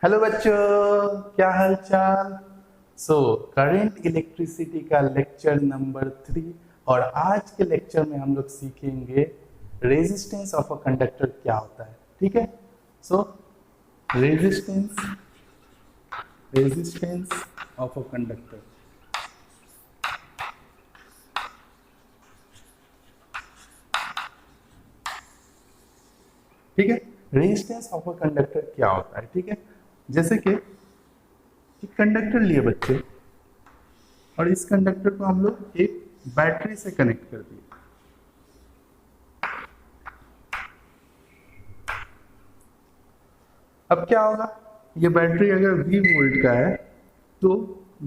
Hello बच्चों, क्या हाल चाल। करंट इलेक्ट्रिसिटी का लेक्चर नंबर 3 और आज के लेक्चर में हम लोग सीखेंगे रेजिस्टेंस ऑफ अ कंडक्टर क्या होता है। ठीक है। सो resistance resistance of a conductor. ठीक है। रेजिस्टेंस ऑफ अ कंडक्टर क्या होता है। ठीक है। जैसे कि कंडक्टर लिए बच्चे और इस कंडक्टर को हम लोग एक बैटरी से कनेक्ट कर दिए। अब क्या होगा, ये बैटरी अगर V वोल्ट का है तो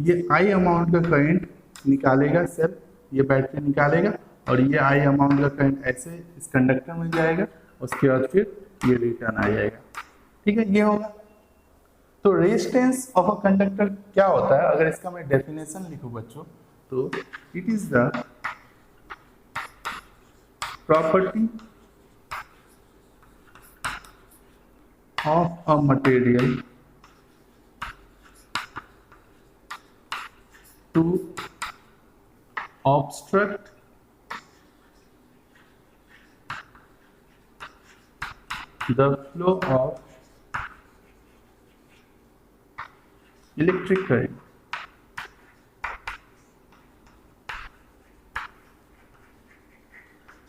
ये I अमाउंट का करंट निकालेगा, सेल ये बैटरी निकालेगा और ये I अमाउंट का करंट ऐसे इस कंडक्टर में जाएगा, उसके बाद फिर ये रिटर्न आ जाएगा। ठीक है, ये होगा। तो रेजिस्टेंस ऑफ अ कंडक्टर क्या होता है, अगर इसका मैं डेफिनेशन लिखूं बच्चों तो it is the property of a material to obstruct the flow of electric current।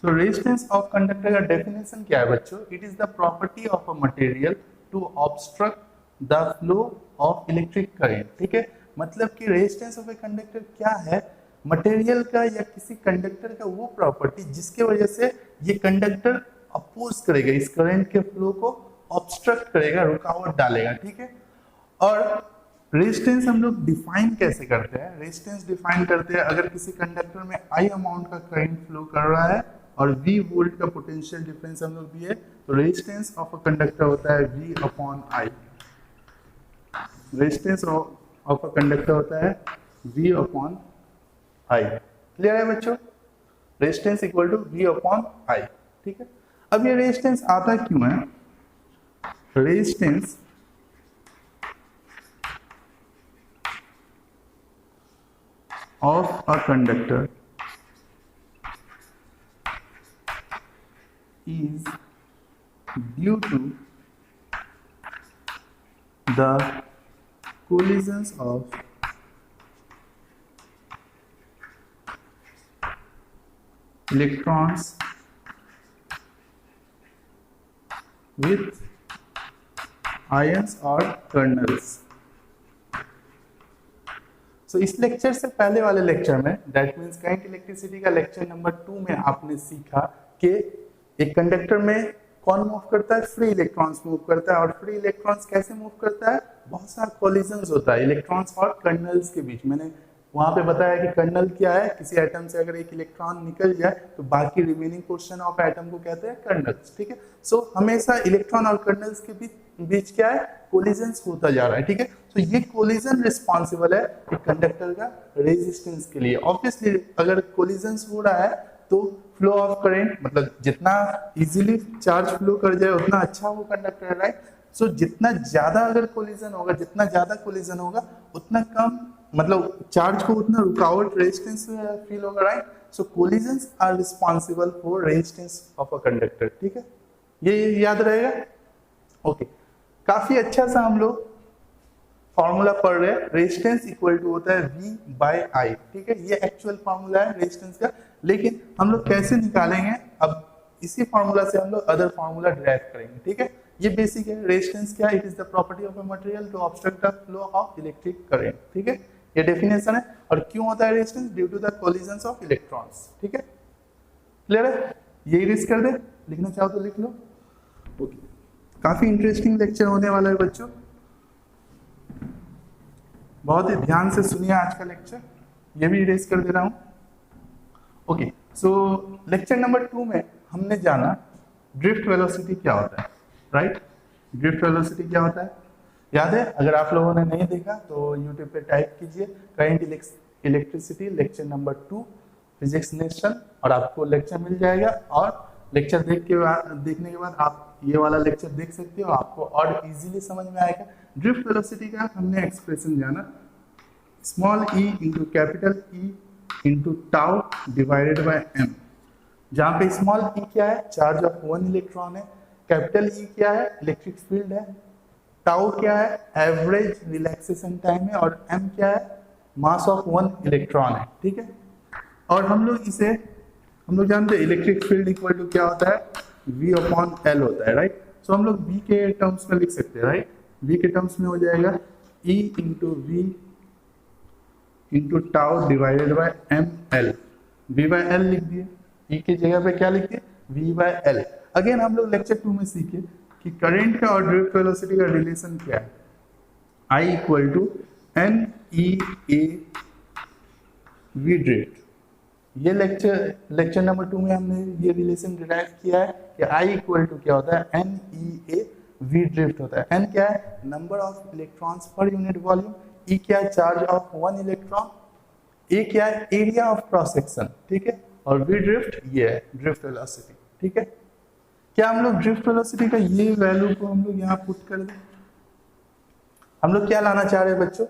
तो रेजिस्टेंस ऑफ कंडक्टर का डेफिनेशन क्या है बच्चों, it is the property of a material to obstruct the flow of electric current. ठीक है, मतलब कि resistance of a conductor क्या है, मटेरियल का या किसी कंडक्टर का वो प्रॉपर्टी जिसके वजह से ये कंडक्टर अपोज करेगा, इस करंट के फ्लो को ऑब्स्ट्रक्ट करेगा, रुकावट डालेगा। ठीक है। और रेजिस्टेंस हम लोग डिफाइन कैसे करते हैं, रेजिस्टेंस डिफाइन करते हैं अगर किसी कंडक्टर में I अमाउंट का करंट फ्लो कर रहा है और V वोल्ट का पोटेंशियल डिफरेंस हम लोग दिए, तो रेजिस्टेंस ऑफ अ कंडक्टर होता है V upon I। Resistance of a conductor होता है V अपॉन I। क्लियर है बच्चों, resistance equal to V upon I। ठीक है। अब ये रेजिस्टेंस आता क्यों है, resistance of a conductor is due to the collisions of electrons with ions or kernels। तो इस लेक्चर से पहले वाले लेक्चर में, दैट मींस करंट इलेक्ट्रिसिटी का लेक्चर नंबर 2 में आपने सीखा कि एक कंडक्टर में कौन मूव करता है, फ्री इलेक्ट्रॉन्स मूव करता है। और फ्री इलेक्ट्रॉन्स कैसे मूव करता है, बहुत सारा कोलिजन्स होता है इलेक्ट्रॉन्स और कर्नल्स के बीच। मैंने वहां पे बताया कि कर्नल क्या है, किसी एटम से अगर एक इलेक्ट्रॉन निकल जाए तो बाकी रिमेनिंग पोर्शन ऑफ एटम को कहते हैं कर्नल्स। ठीक है। सो हमेशा इलेक्ट्रॉन और कर्नल्स के बीच क्या है, कोलिजन्स होता जा रहा है। ठीक है। तो ये कोलिजन रिस्पॉन्सिबल है एक कंडक्टर का रेजिस्टेंस के लिए। ऑब्वियसली अगर कोलिजन्स हो रहा है तो फ्लो ऑफ करंट, मतलब जितना इजीली चार्ज फ्लो कर जाए उतना अच्छा वो कंडक्टर है, राइट। सो जितना ज्यादा अगर कोलिजन होगा, जितना ज्यादा कोलिजन होगा उतना कम, मतलब चार्ज को उतना रुकावट रेजिस्टेंस फील होगा, right. So collisions are responsible for resistance of a conductor. ठीक है, ये याद रहेगा। ओके, काफी अच्छा सा हम लोग फॉर्मूला पढ़ रहे हैं। रेजिस्टेंस इक्वल टू होता है V बाय I। ठीक है, ये एक्चुअल फॉर्मूला है रेजिस्टेंस का, लेकिन हम लोग कैसे निकालेंगे, अब इसी फॉर्मूला से हम लोग अदर फॉर्मूला डिराइव करेंगे। ठीक है, ये बेसिक है। रेजिस्टेंस क्या है, it is the property of a material to obstruct the flow of electric current. ठीक है, ये डेफिनेशन है। और क्यों होता है resistance, due to the collisions of electrons. ठीक है, क्लियर है। ये इरेज कर दे, लिखना चाहो तो लिख लो। ओके, काफी इंटरेस्टिंग लेक्चर होने वाला है बच्चों, बहुत ही ध्यान से सुनिए आज का लेक्चर। ये भी इरेज कर दे रहा हूं। ओके, सो लेक्चर नंबर 2 में हमने जाना ड्रिफ्ट वेलोसिटी क्या होता है, राइट। ड्रिफ्ट वेलोसिटी क्या होता है याद है, अगर आप लोगों ने नहीं देखा तो यूट्यूब पे टाइप कीजिए current electricity lecture number 2 physics nation और आपको लेक्चर मिल जाएगा। और लेक्चर देखने के बाद आप ये वाला लेक्चर देख सकते हो, आपको और इजीली समझ में आएगा। ड्रिफ्ट वेलोसिटी का हमने एक्सप्रेशन जाना, small e into capital E into tau divided by m, जहाँ पे स्मॉल ई क्या है, चार्ज ऑफ 1 इलेक्ट्रॉन है, कैपिटल ई क्या है, इलेक्ट्रिक फील्ड है, टाउ क्या है, एवरेज रिलैक्सेशन टाइम है, और एम क्या है, मास ऑफ 1 इलेक्ट्रॉन है। ठीक है, और हम लोग जानते हैं इलेक्ट्रिक फील्ड इक्वल टू क्या होता है, V अपॉन L होता है, राइट। सो हम लोग V के टर्म्स में लिख सकते हैं, राइट। V के टर्म्स में हो जाएगा E into V into tau divided by m l, V by L लिख दिए, E की जगह पे क्या लिख दिए, V बाय L। अगेन हम लोग लेक्चर 2 में सीखे कि करंट का और ड्रिफ्ट वेलोसिटी का रिलेशन क्या है, I equal to n E A we drift. ये लेक्चर नंबर 2 में हमने ये रिलेशन डिराइव किया है कि I इक्वल टू क्या होता है, N E A we drift होता है। एन क्या है, number of electrons per unit volume, E क्या है, चार्ज ऑफ 1 इलेक्ट्रॉन, ए क्या है, एरिया ऑफ क्रॉस सेक्शन। ठीक है, और वी ड्रिफ्ट ये है ड्रिफ्ट वेलोसिटी। ठीक है, क्या हम लोग ड्रिफ्ट वेलोसिटी का ये वैल्यू को हम लोग यहाँ पुट कर दें, हम लोग क्या लाना चाह रहे हैं बच्चों,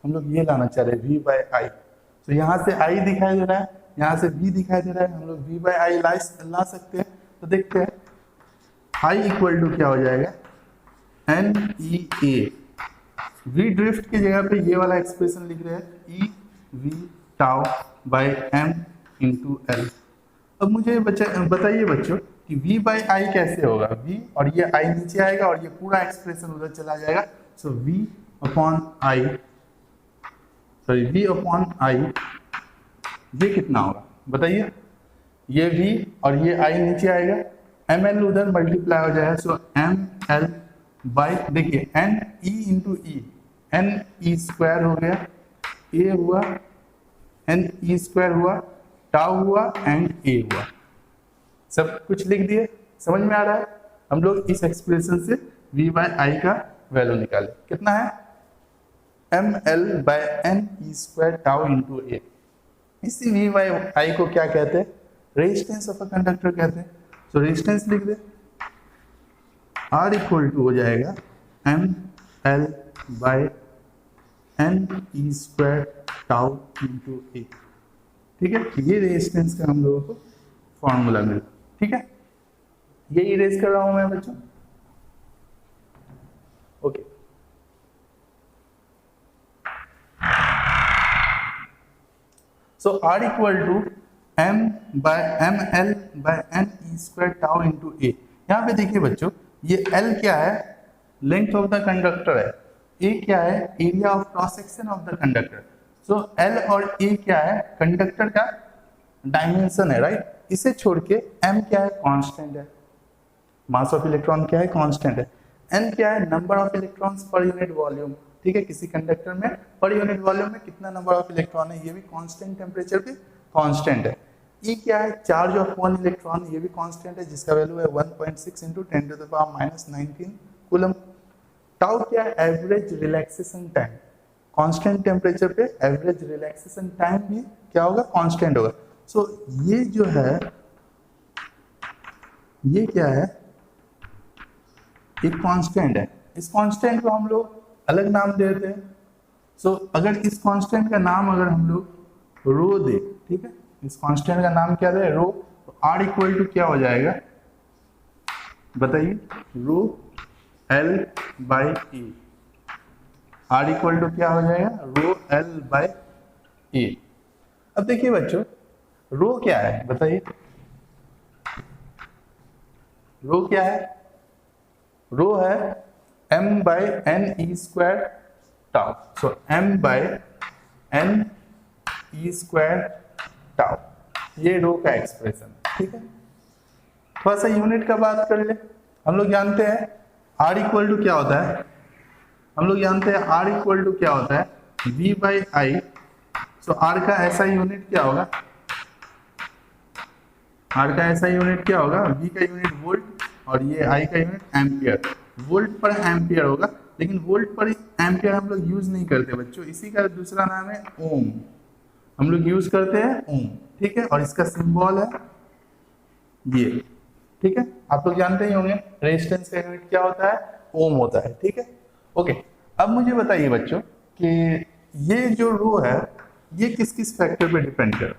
हम लोग ये लाना चाह रहे हैं V बाय आई। तो यहाँ से I दिखाई दे रहा है, यहाँ से V दिखाई दे रहा है, हम लोग V बाय आई ला सकते हैं। तो देखते हैं I इक्वल टू क्या हो जाएगा, n E A, V drift की जगह पे ये वाला एक्सप्रेशन लिख रहे हैं, e v tau by m into l. अब मुझे बताइए बच्चों कि V बाय आई कैसे होगा, V और ये I नीचे आएगा और ये पूरा एक्सप्रेशन उधर चला जाएगा। सो V upon I, sorry V upon I, ये कितना होगा बताइए, ये V और ये I नीचे आएगा, एम एल उधर मल्टीप्लाई हो जाएगा। सो एम एल बाई, देखिए एन ई इंटू ई, एन ई स्क्वायर हो गया, ए हुआ, एन ई स्क्वायर हुआ, टाउ हुआ एंड ए हुआ, सब कुछ लिख दिए, समझ में आ रहा है। हम लोग इस एक्सप्रेशन से V बाय आई का वैल्यू निकाले, कितना है, M L by N E square tau into A. इसी V बाय आई को क्या कहते हैं, रेजिस्टेंस ऑफ अ कंडक्टर कहते हैं। सो रेजिस्टेंस लिख दे, R इक्वल टू हो जाएगा M L by N E square tau into A. ठीक है, ये रेजिस्टेंस का हम लोगों को फॉर्मूला मिला। ठीक है, ये इरेज कर रहा हूं मैं बच्चों, okay. So R equal to M L by N E square tau into A. यहाँ पे देखिए बच्चों, ये L क्या है, लेंथ ऑफ द कंडक्टर है, A क्या है, area of cross section of the conductor. So L और A क्या है, कंडक्टर का डायमेंशन है, राइट। इसे छोड़ के M क्या है, कांस्टेंट है, मास ऑफ इलेक्ट्रॉन क्या है, कांस्टेंट है। N क्या है, number of electrons per unit volume. ठीक है, किसी कंडक्टर में पर यूनिट वॉल्यूम में कितना नंबर ऑफ इलेक्ट्रॉन है, ये भी कांस्टेंट टेम्परेचर पे कांस्टेंट है। E क्या है, चार्ज ऑफ 1 इलेक्ट्रॉन, ये भी कांस्टेंट है, जिसका वैल्यू है 1.6 into 10 to the power minus 19 coulomb. Tau क्या है, average relaxation time, constant temperature पे एवरेज रिलैक्सेशन टाइम भी क्या होगा, कांस्टेंट होगा। सो ये जो है, ये क्या है, एक कांस्टेंट है, इस कांस्टेंट को हम लोग अलग नाम देते हैं। सो अगर इस कांस्टेंट का नाम अगर हम लोग रो दे, ठीक है, इस कांस्टेंट का नाम क्या दे, रो, तो R इक्वल टू क्या हो जाएगा बताइए, rho L by E। R equal to क्या हो जाएगा, रो L बाई E। अब देखिए बच्चों, रो क्या है बताइए, रो क्या है, रो है m by n E square tau. So m by n E square tau, ये रो का एक्सप्रेशन। ठीक है, थोड़ा सा यूनिट का बात कर ले। हम लोग जानते हैं R इक्वल टू क्या होता है, हम लोग जानते हैं R इक्वल टू क्या होता है, V by I. So R का ऐसा यूनिट क्या होगा, R का ऐसा यूनिट क्या होगा, V का यूनिट वोल्ट और ये I का यूनिट एम्पियर, वोल्ट पर एम्पियर होगा। लेकिन वोल्ट पर एम्पियर हम लोग यूज नहीं करते बच्चों, इसी का दूसरा नाम है ओम, हम लोग यूज करते हैं ओम। ठीक है, और इसका सिंबल है ये ठीक है, आप लोग जानते ही होंगे रेजिस्टेंस का यूनिट क्या होता है, ओम होता है। ठीक है, ओके। अब मुझे बताइए बच्चों कि ये जो रो है ये किस किस फैक्टर पे डिपेंड कर।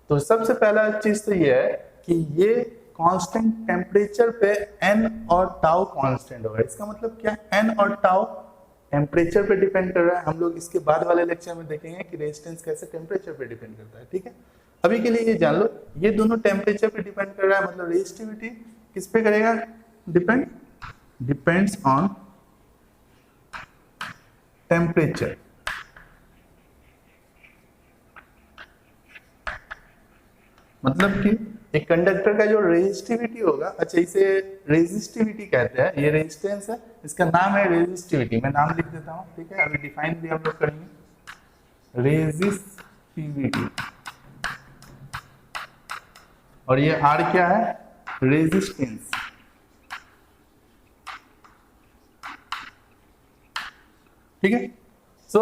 तो सबसे पहला चीज तो ये है कि ये कांस्टेंट टेम्परेचर पे एन और टाउ कांस्टेंट होगा। इसका मतलब क्या, एन और टाउ टेम्परेचर पे डिपेंड कर रहा है। हम लोग इसके बाद वाले लेक्चर में देखेंगे कि रेजिस्टेंस कैसे टेम्परेचर पे डिपेंड करता है। ठीक है, अभी के लिए ये जान लो ये दोनों टेम्परेचर पे डिपेंड कर रहा है, मतलब रेजिस्टिविटी किस पे करेगा, डिपेंड्स ऑन टेम्परेचर। मतलब कि एक कंडक्टर का जो रेजिस्टिविटी होगा, अच्छा इसे रेजिस्टिविटी कहते हैं, ये रेजिस्टेंस है, इसका नाम है रेजिस्टिविटी। मैं नाम लिख देता हूं, ठीक है, अभी डिफाइन भी हम लोग करेंगे, रेजिस्टिविटी। और ये आर क्या है, रेजिस्टेंस। ठीक है, सो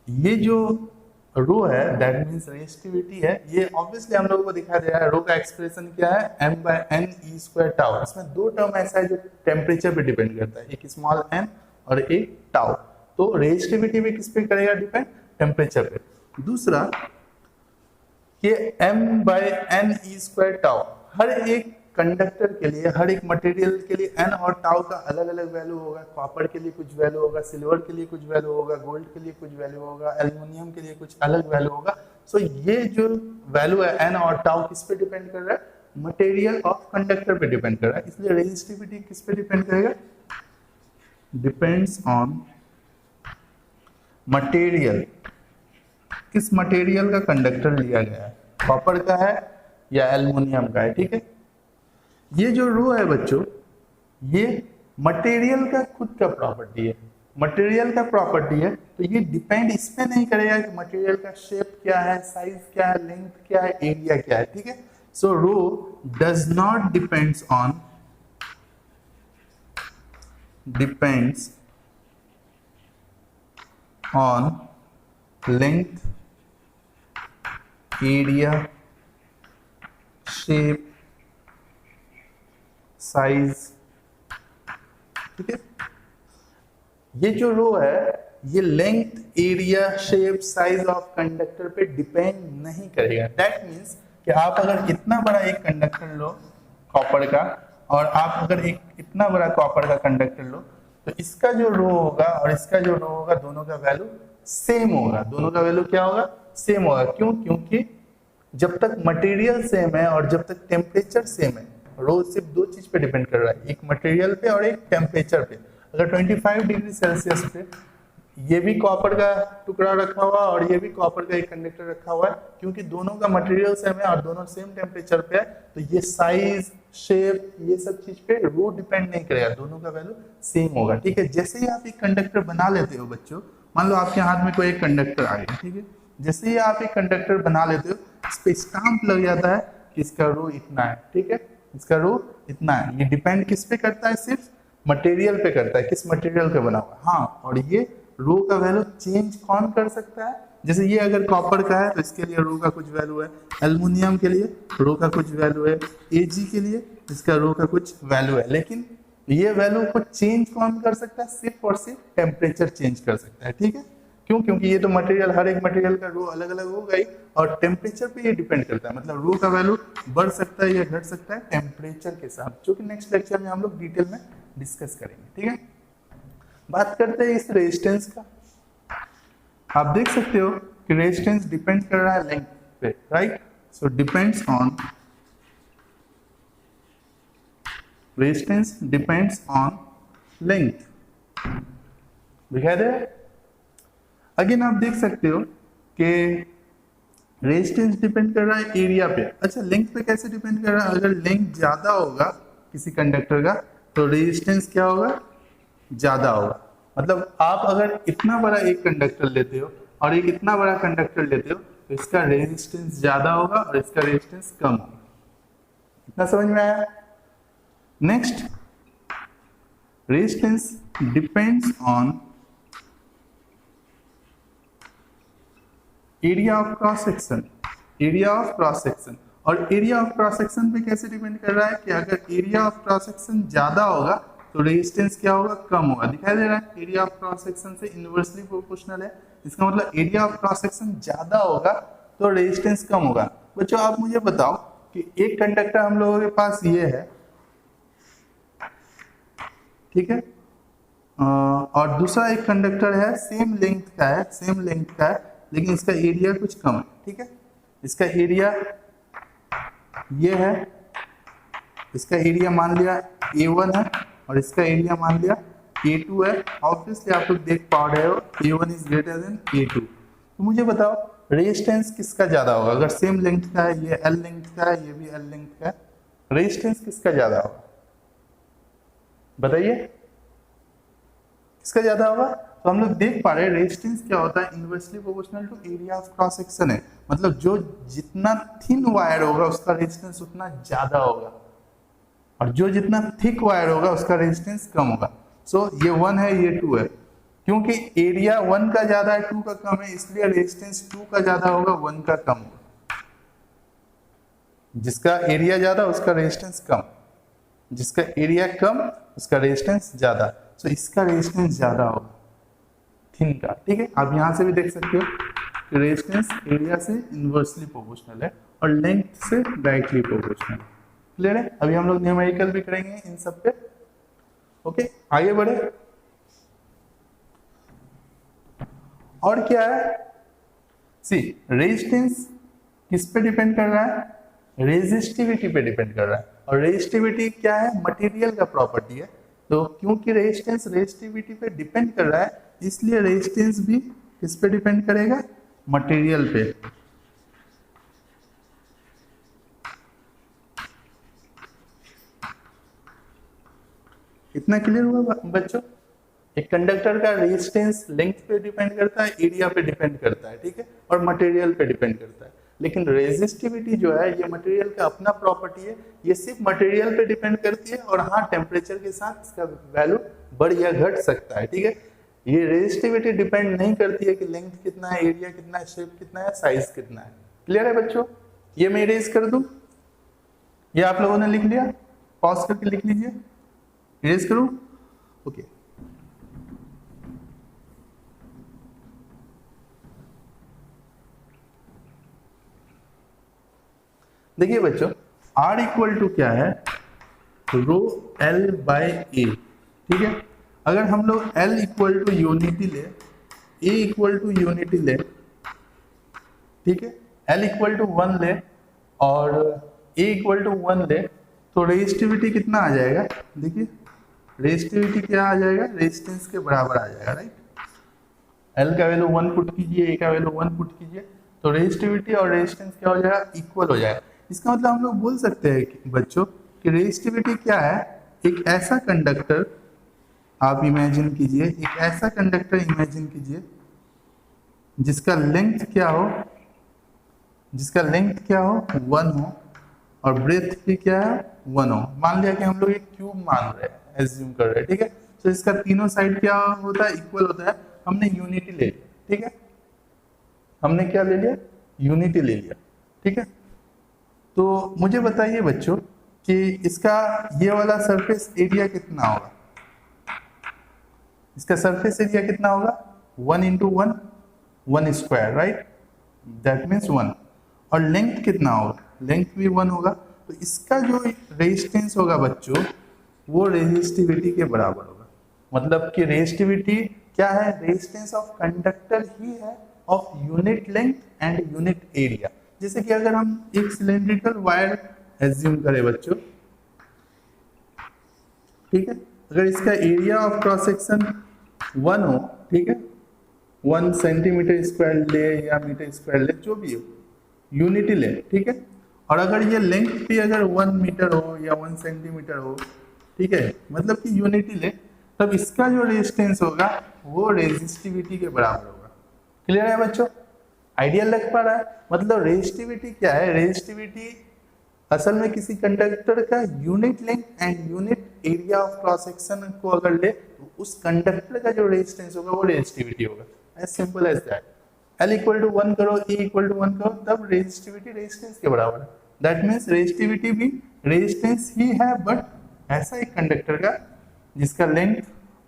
ये जो रो है दैट मींस रेजिस्टिविटी है, ये ऑब्वियसली हम लोगों को दिखा दे रहा है। रो का एक्सप्रेशन क्या है, m/n e² टाउ। इसमें दो टर्म ऐसा है जो टेम्परेचर पे डिपेंड करता है, एक स्मॉल n और एक टाउ। तो रेजिस्टिविटी भी किस पे करेगा डिपेंड, टेम्परेचर पे। दूसरा ये m/n e² टाउ, हर एक कंडक्टर के लिए, हर एक मटेरियल के लिए n और टाउ का अलग अलग वैल्यू होगा। कॉपर के लिए कुछ वैल्यू होगा, सिल्वर के लिए कुछ वैल्यू होगा, गोल्ड के लिए कुछ वैल्यू होगा, एल्युमिनियम के लिए कुछ अलग वैल्यू होगा। सो ये जो वैल्यू है n और टाउ किस पे डिपेंड कर रहा है, मटेरियल ऑफ कंडक्टर पे डिपेंड कर रहा है। इसलिए रेजिस्टिविटी किस पे डिपेंड करेगा, डिपेंड्स ऑन मटेरियल, किस मटेरियल का कंडक्टर लिया गया है, कॉपर का है या एल्युमिनियम का है। ठीक है, ये जो रो है बच्चों, ये मटेरियल का खुद का प्रॉपर्टी है, मटेरियल का प्रॉपर्टी है। तो ये डिपेंड इस पे नहीं करेगा कि मटेरियल का शेप क्या है, साइज क्या है, लेंथ क्या है, एरिया क्या है। ठीक है, so rho does not depends on length, area, shape, size. ठीक है, ये जो रो है ये length, area, shape, size of conductor पे डिपेंड नहीं करेगा। दैट मींस कि आप अगर इतना बड़ा एक कंडक्टर लो कॉपर का, और आप अगर एक इतना बड़ा कॉपर का कंडक्टर लो, तो इसका जो रो होगा और इसका जो रो होगा, दोनों का वैल्यू सेम होगा। दोनों का वैल्यू क्या होगा, सेम होगा। क्यों, क्योंकि जब तक मटेरियल सेम है और जब तक टेम्परेचर सेम है, रो सिर्फ दो चीज पे डिपेंड कर रहा है, एक मटेरियल पे और एक टेम्परेचर पे। अगर 25 डिग्री सेल्सियस पे ये भी कॉपर का टुकड़ा रखा हुआ और ये भी कॉपर का एक कंडक्टर रखा हुआ है, क्योंकि दोनों का मटेरियल सेम है और दोनों सेम टेम्परेचर पे है, तो ये साइज, शेप, ये सब चीज पे रो डिपेंड नहीं करेगा, दोनों का वैल्यू सेम होगा। ठीक है, जैसे ही आप एक कंडक्टर बना लेते हो बच्चों, मान लो आपके हाथ में कोई एक कंडक्टर आ गया, ठीक है, जैसे ही आप एक कंडक्टर बना लेते हो, इस पे स्टाम्प लग जाता है कि इसका रो इतना है। ठीक है, इसका रो इतना है। ये डिपेंड किस पे करता है, सिर्फ मटेरियल पे करता है, किस मटेरियल का बना हुआ। हाँ, और ये रो का वैल्यू चेंज कौन कर सकता है, जैसे ये अगर कॉपर का है तो इसके लिए रो का कुछ वैल्यू है, एल्युमिनियम के लिए रो का कुछ वैल्यू है, एजी के लिए इसका रो का कुछ वैल्यू है। लेकिन ये वैल्यू को चेंज कौन कर सकता है, सिर्फ और सिर्फ टेम्परेचर चेंज कर सकता है। ठीक है, क्यों, क्योंकि ये तो मटेरियल, हर एक मटेरियल का रो अलग अलग होगा ही, और टेम्परेचर पे ये डिपेंड करता है। मतलब रो का वैल्यू बढ़ सकता है या घट सकता है टेम्परेचर के साथ, जो कि नेक्स्ट लेक्चर में हम लोग डिटेल में डिस्कस करेंगे। ठीक है, बात करते हैं इस रेजिस्टेंस का। आप देख सकते हो कि रेजिस्टेंस डिपेंड कर रहा है लेंथ पे, right. So depends on, resistance depends on length. दिखा दे। अगेन आप देख सकते हो कि रेजिस्टेंस डिपेंड कर रहा है एरिया पे। अच्छा, लेंथ पे कैसे डिपेंड कर रहा है, अगर लेंथ ज्यादा होगा किसी कंडक्टर का तो रेजिस्टेंस क्या होगा, ज्यादा होगा। मतलब आप अगर इतना बड़ा एक कंडक्टर लेते हो और एक इतना बड़ा कंडक्टर लेते हो, तो इसका रेजिस्टेंस ज्यादा होगा और इसका रेजिस्टेंस कम होगा। इतना समझ में आया। Next, resistance depends on area of cross section, area of cross section. और एरिया ऑफ क्रॉस सेक्शन पे कैसे डिपेंड कर रहा है कि अगर एरिया ऑफ क्रॉस सेक्शन ज्यादा होगा तो रेजिस्टेंस क्या होगा, कम होगा। दिखाई दे रहा है एरिया ऑफ क्रॉस सेक्शन से इनवर्सली प्रोपोर्शनल है, इसका मतलब एरिया ऑफ क्रॉस सेक्शन ज्यादा होगा तो रेजिस्टेंस कम होगा। बच्चों आप मुझे बताओ कि एक कंडक्टर हम लोगों के पास ये है, ठीक है, और दूसरा एक कंडक्टर है सेम लेंथ का है, सेम लेंथ का है, लेकिन इसका एरिया कुछ कम है, ठीक है। इसका एरिया ये है, इसका एरिया मान लिया A1 है और इसका एरिया मान लिया A2 है। ऑब्वियसली आप लोग देख पा रहे हो A1 is greater than A2। तो मुझे बताओ रेजिस्टेंस किसका ज्यादा होगा? अगर सेम लेंथ का है, ये L लेंथ का है, ये भी L लेंथ का है, रेजिस्टेंस किसका ज्यादा होगा बताइए, किसका ज्यादा होगा? तो हम लोग देख पा रहे हैं रेजिस्टेंस क्या होता है, inversely proportional to area of cross section है। मतलब जो जितना थिन वायर होगा उसका रेजिस्टेंस उतना ज्यादा होगा और जो जितना थिक वायर होगा उसका रेजिस्टेंस कम होगा। सो ये 1 है, ये 2 है, क्योंकि एरिया 1 का ज्यादा है 2 का कम है, इसलिए रेजिस्टेंस 2 का ज्यादा होगा 1 का कम होगा। जिसका एरिया ज्यादा उसका रेजिस्टेंस कम, जिसका एरिया कम उसका रेजिस्टेंस ज्यादा। सो इसका रेजिस्टेंस ज्यादा होगा थिन का, ठीक है। आप यहां से भी देख सकते हो कि रेजिस्टेंस एरिया से इनवर्सली प्रोपोर्शनल है और लेंथ से डायरेक्टली प्रोपोर्शनल। क्लियर है? अभी हम लोग न्यूमेरिकल भी करेंगे इन सब पे। ओके आगे बढ़े। और क्या है, सी रेजिस्टेंस किस पे डिपेंड कर रहा है, रेजिस्टिविटी पे डिपेंड कर रहा है। और रेजिस्टिविटी क्या है, मटेरियल का प्रॉपर्टी है। तो क्योंकि रेजिस्टेंस रेजिस्टिविटी पे डिपेंड कर रहा है इसलिए रेजिस्टेंस भी किस पे डिपेंड करेगा, मटेरियल पे। इतना क्लियर हुआ बच्चों? एक कंडक्टर का रेजिस्टेंस लेंथ पे डिपेंड करता है, एरिया पे डिपेंड करता है, ठीक है, और मटेरियल पे डिपेंड करता है। लेकिन रेजिस्टिविटी जो है ये मटेरियल का अपना प्रॉपर्टी है, ये सिर्फ मटेरियल पे डिपेंड करती है और हाँ टेम्परेचर के साथ इसका वैल्यू बढ़ या घट सकता है, ठीक है। ये रेजिस्टिविटी डिपेंड नहीं करती है कि लेंथ कितना है, एरिया कितना है, शेप कितना है, साइज कितना है। क्लियर है बच्चों? ये मैं इरेज कर दूं, ये आप लोगों ने लिख लिया, पॉज करके लिख लीजिए, इरेज करूं, ओके। देखिए बच्चों R इक्वल टू क्या है, रो L बाय ए, ठीक है। अगर हम लोग L इक्वल टू यूनिटी ले, A इक्वल टू यूनिटी ले, ठीक है, L इक्वल टू 1 ले और A इक्वल टू 1 ले, तो रेजिस्टिविटी कितना आ जाएगा? देखिए रेजिस्टिविटी क्या आ जाएगा, रेजिस्टेंस के बराबर आ जाएगा, राइट। L का वैल्यू 1 पुट कीजिए, A का वैल्यू 1 पुट कीजिए, तो रेजिस्टिविटी और रेजिस्टेंस क्या हो जाएगा, इक्वल हो जाएगा। इसका मतलब हम लोग बोल सकते हैं कि बच्चों कि रेजिस्टिविटी क्या है, एक ऐसा कंडक्टर आप इमेजिन कीजिए, एक ऐसा कंडक्टर इमेजिन कीजिए जिसका लेंथ क्या हो, जिसका लेंथ क्या हो 1 हो और ब्रेथ भी क्या है 1 हो। मान लिया कि हम लोग एक क्यूब मान रहे हैं, एज्यूम कर रहे हैं, ठीक है। तो इसका तीनों साइड क्या होता है, इक्वल होता है। हमने यूनिटी ले लिया, ठीक है, हमने क्या ले लिया, यूनिटी ले लिया, ठीक है। तो मुझे बताइए बच्चों कि इसका ये वाला सरफेस एरिया कितना होगा, इसका सरफेस एरिया कितना होगा, 1 into 1, 1 square, right, that means 1। और लेंथ कितना होगा, लेंथ भी 1 होगा। तो इसका जो रेजिस्टेंस होगा बच्चों वो रेजिस्टिविटी के बराबर होगा। मतलब कि रेजिस्टिविटी क्या है, रेजिस्टेंस ऑफ कंडक्टर ही है of unit length and unit area. जैसे कि अगर हम एक सिलेंड्रिकल वायर एज्यूम करें बच्चों, ठीक है, अगर इसका एरिया ऑफ क्रॉस सेक्शन 1 हो, ठीक है, 1 सेंटीमीटर स्क्वायर ले या मीटर स्क्वायर ले, जो भी हो, यूनिटी ले, ठीक है। और अगर ये लेंथ भी अगर 1 मीटर हो या 1 सेंटीमीटर हो, ठीक है, मतलब कि यूनिटी ले, तब इसका जो रेजिस्टेंस होगा वो रेजिस्टिविटी के बराबर होगा। क्लियर है बच्चों? आइडिया लग पा रहा है? मतलब रेजिस्टिविटी क्या है, रेजिस्टिविटी असल में किसी कंडक्टर का unit length and unit area of cross section को अगर ले तो उस कंडक्टर का जो रेजिस्टेंस होगा वो रेजिस्टिविटी होगा। As simple as that. L equal to 1 करो, A इक्वल टू 1 करो, तब रेजिस्टिविटी रेजिस्टेंस के बराबर है। दैट मीन्स रेजिस्टिविटी भी रेजिस्टेंस ही है, बट ऐसा एक कंडक्टर का जिसका लेंथ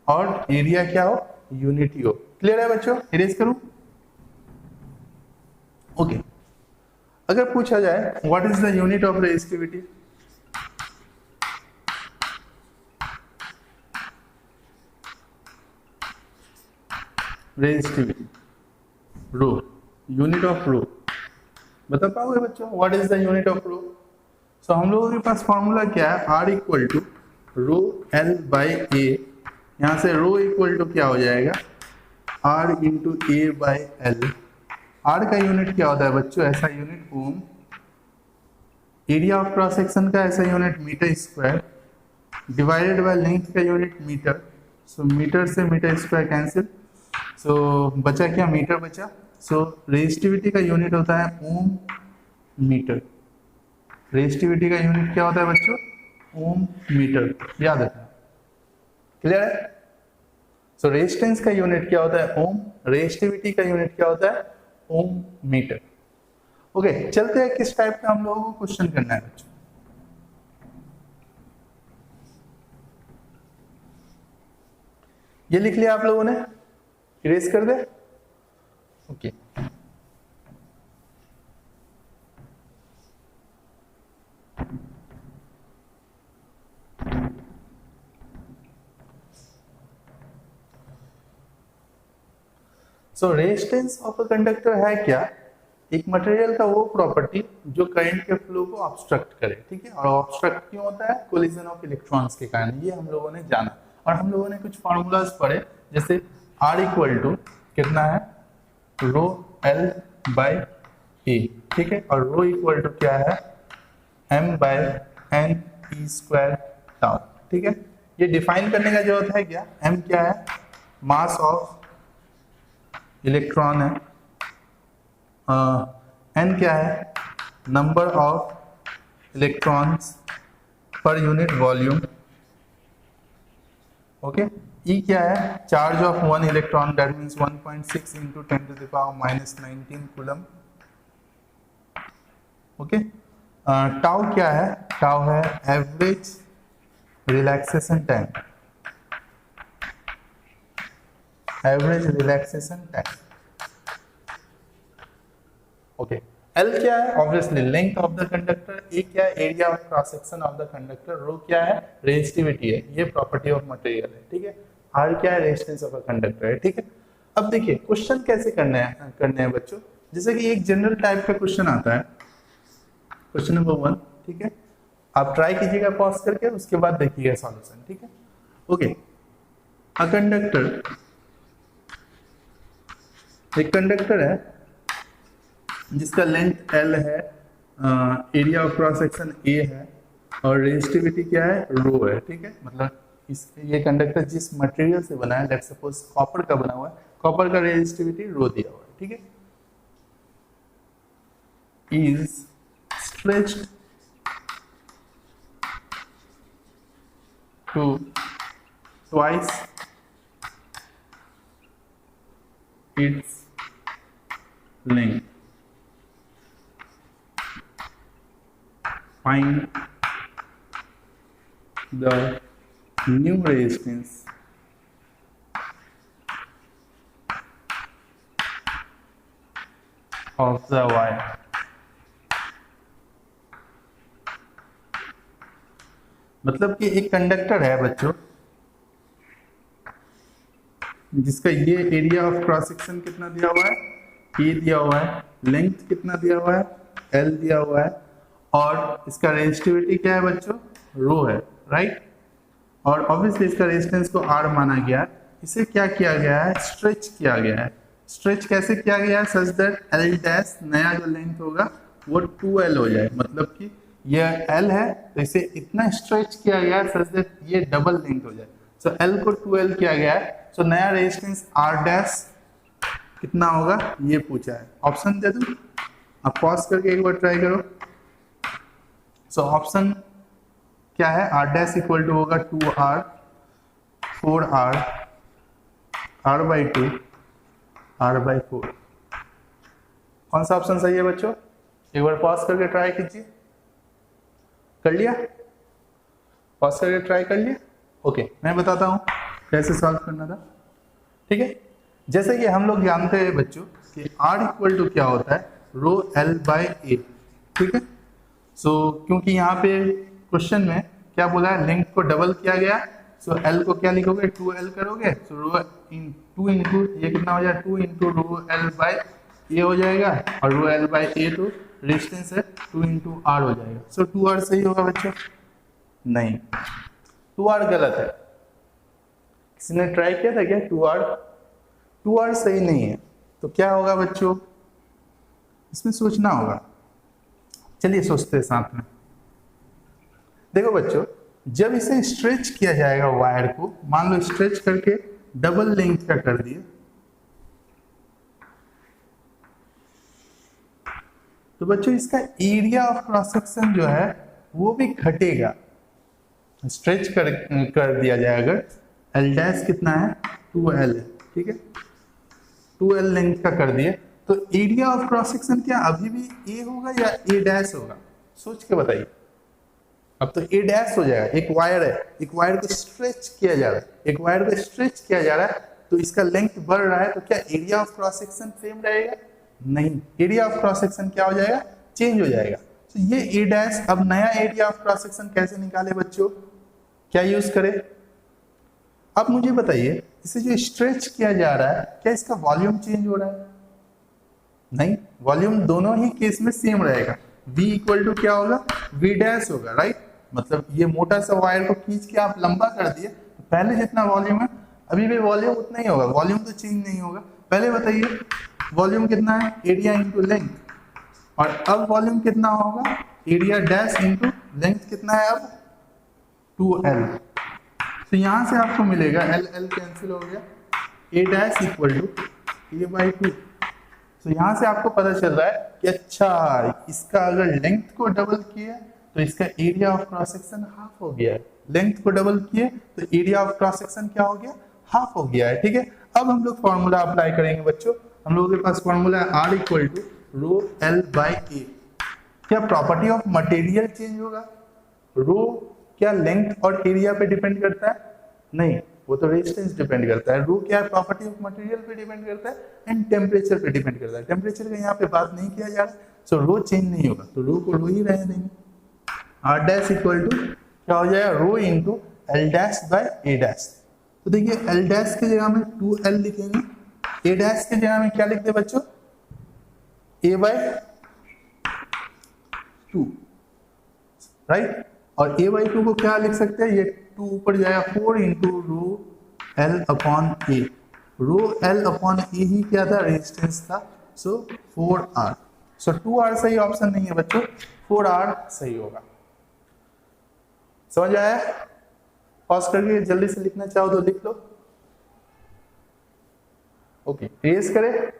और एरिया क्या हो, यूनिटी हो। क्लियर है बच्चों? इरेज करूं? ओके। अगर पूछा जाए what is the unit of resistivity, resistivity rho, unit of rho बता पाओगे बच्चों? What is the unit of rho? So हम लोगों के पास फॉर्मूला क्या है, R equal to rho L by A. यहां से रो इक्वल टू क्या हो जाएगा, R into A by L. R का यूनिट क्या होता है बच्चों, ऐसा unit ohm. Area of cross section का ऐसा unit metre square, divided by length का यूनिट मीटर। सो मीटर से मीटर स्क्वायर कैंसिल, सो बचा क्या, मीटर बचा। सो रेजिस्टिविटी का यूनिट होता है ओम मीटर। रेजिस्टिविटी का यूनिट क्या होता है बच्चों, ओम मीटर, याद रखना। क्लियर है? सो रेजिस्टेंस का यूनिट क्या होता है, ओम। रेजिस्टिविटी का यूनिट क्या होता है, ओम मीटर। ओके, चलते हैं किस टाइप का हम लोगों को क्वेश्चन करना है बच्चों। ये लिख लिया आप लोगों ने, इरेज कर दे। Okay so resistance of a conductor है क्या, एक मटेरियल का वो प्रॉपर्टी जो करंट के फ्लो को ऑब्स्ट्रक्ट करे, ठीक है। और ऑब्स्ट्रक्ट क्यों होता है, कोलिजन ऑफ इलेक्ट्रॉन्स के कारण। ये हम लोगों ने जाना और हम लोगों ने कुछ फार्मूलाज पढ़े, जैसे आर इक्वल टू कितना है, रो एल बाई ए, ठीक है। और रो इक्वल टू क्या है, m by n E square tau, ठीक है। ये डिफाइन करने का जरूरत है क्या, एम क्या है, मास ऑफ इलेक्ट्रॉन है, एन क्या है, number of electrons per unit volume, okay. E क्या है, charge of one electron, that means 1.6 into 10 to the power -19 coulomb, okay. Tau क्या है, टाउ है average relaxation time, average relaxation time, okay. L क्या है, obviously length of the conductor. A क्या है, area of cross section of the conductor. Rho क्या है, resistivity है, ये प्रॉपर्टी ऑफ मटेरियल है, ठीक है। आर क्या है, रेजिस्टेंस ऑफ अ कंडक्टर है, ठीक है। अब देखिए क्वेश्चन कैसे करने हैं बच्चों। जैसे कि एक जनरल टाइप का क्वेश्चन आता है, क्वेश्चन नंबर 1, ठीक है। आप ट्राई कीजिएगा पॉज करके, उसके बाद देखिएगा सॉल्यूशन, ठीक है। ओके, अ कंडक्टर, एक कंडक्टर है जिसका लेंथ एल है, area of cross section A है और रेजिस्टिविटी क्या है, रो है, ठीक है। मतलब ये कंडक्टर जिस मटेरियल से बना है, लेट्स सपोज कॉपर का बना हुआ है, कॉपर का रेजिस्टिविटी रो दिया हुआ है, ठीक है। Is stretched to twice its length, find the new resistance of the wire। मतलब कि एक कंडक्टर है बच्चों जिसका ये एरिया ऑफ क्रॉस सेक्शन कितना दिया हुआ है, ए दिया हुआ है, लेंथ कितना दिया हुआ है, एल दिया हुआ है, और इसका रेजिस्टिविटी क्या है बच्चों, रो है, राइट। और ऑब्वियसली इसका रेजिस्टेंस को आर माना गया। इसे क्या किया गया है, स्ट्रेच किया गया है। स्ट्रेच कैसे किया गया है, सच दैट एल डैश, नया जो लेंथ होगा वो 2l हो जाए। मतलब कि ये l है तो इसे इतना स्ट्रेच किया गया है सच दैट ये डबल लेंथ हो जाए। सो l को 2l किया गया है। सो नया रेजिस्टेंस r डैश कितना होगा ये पूछा है। ऑप्शन दे दूं, आप पॉज करके एक बार ट्राई करो। सो ऑप्शन क्या है, r डैश इक्वल टू होगा 2r, 4r, r/2, r/4। कौन सा ऑप्शन सही है बच्चों, एक बार पॉज करके ट्राई कीजिए। कर लिया? पॉज करके ट्राई कर लिया? ओके, मैं बताता हूँ कैसे सॉल्व करना था। ठीक है, जैसे कि हम लोग जानते हैं बच्चों कि R इक्वल टू क्या होता है, रो L बाई ए। ठीक है, सो क्योंकि यहाँ पे क्वेश्चन में क्या बोला है, लेंथ को डबल किया गया, सो L को क्या लिखोगे, 2L करोगे, सो रो इन 2 इंटू ये कितना हो जाएगा, 2 इंटू रो L बाई ए हो जाएगा, और रो L बाई ए तो रेजिस्टेंस है 2 इंटू R हो जाएगा। सो 2R सही होगा बच्चों? नहीं, 2R गलत है। किसी ने ट्राई किया था क्या 2R? 2R सही नहीं है, तो क्या होगा बच्चों, इसमें सोचना होगा। चलिए सोचते हैं साथ में। देखो बच्चों, जब इसे स्ट्रेच किया जाएगा वायर को, मान लो स्ट्रेच करके डबल लेंथ का कर दिए, तो बच्चों इसका एरिया ऑफ क्रॉस सेक्शन जो है वो भी घटेगा। स्ट्रेच कर दिया जाए अगर, एल डैश कितना है, 2L है। ठीक है, 2L लेंथ का कर दिए, तो एरिया ऑफ क्रॉस सेक्शन क्या अभी भी ए होगा या ए डैश होगा? सोच के बताइए। अब तो ए डैश हो जाएगा, एक वायर है, एक वायर को स्ट्रेच किया जा रहा है, एक वायर को स्ट्रेच किया जा रहा है, तो इसका लेंथ बढ़ रहा है, तो क्या area of cross section same रहेगा? नहीं, एरिया ऑफ क्रॉस सेक्शन क्या हो जाएगा, चेंज हो जाएगा। तो ये ए डैश, अब नया एरिया ऑफ क्रॉस सेक्शन कैसे निकाले बच्चों, क्या यूज करें? अब मुझे बताइए, इसे जो स्ट्रेच किया जा रहा है, क्या इसका वॉल्यूम चेंज हो रहा है? नहीं, वॉल्यूम दोनों ही केस में सेम रहेगा। V इक्वल टू क्या होगा, V डैश होगा, राइट। मतलब ये मोटा सा वायर को खींच के आप लंबा कर दिए, तो पहले जितना वॉल्यूम है अभी भी वॉल्यूम उतना ही होगा, वॉल्यूम तो चेंज नहीं होगा। पहले बताइए वॉल्यूम कितना है, एरिया इंटू लेंथ, और अब वॉल्यूम कितना होगा, एरिया डैश इंटू लेंथ कितना है अब, 2L। तो यहां से आपको मिलेगा L L कैंसिल हो गया, A dash equal to A by 2। तो यहां से आपको पता चल रहा है कि अच्छा, इसका अगर लेंथ को डबल किया तो इसका area of cross section half हो गया है। लेंथ को डबल किए तो एरिया ऑफ क्रॉस सेक्शन क्या हो गया, हाफ हो गया है। ठीक है, अब हम लोग फॉर्मूला अप्लाई करेंगे बच्चों। हम लोगों के पास फॉर्मूला है R equal to rho L by A. क्या प्रॉपर्टी ऑफ मटेरियल चेंज होगा? रो क्या लेंथ और एरिया पे डिपेंड करता है? नहीं, वो तो रेजिस्टेंस डिपेंड करता है। रो क्या है, प्रॉपर्टी ऑफ मटेरियल पे डिपेंड करता है, एंड टेम्परेचर पे डिपेंड करता है। टेम्परेचर का यहाँ पे बात नहीं किया जा रहा, सो रो चेंज नहीं होगा, तो रो को रो ही रहने देंगे। R डैश इक्वल टू क्या हो जाएगा, rho into L dash by A dash. तो देखिए L डैश की जगह में 2L लिखेंगे, ए डैश की जगह में क्या लिखते हैं बच्चों, A बाई 2, राइट। और A बाई 2 को क्या लिख सकते हैं, ये 2 ऊपर जाएगा, 4 इंटू रो L अपॉन ए। रो L अपॉन ए ही क्या था, रेजिस्टेंस था, सो 4R। सो 2R सही ऑप्शन नहीं है बच्चों, 4R सही होगा। समझ आया? पॉज करके जल्दी से लिखना चाहो तो लिख लो। ओके, रेज करें।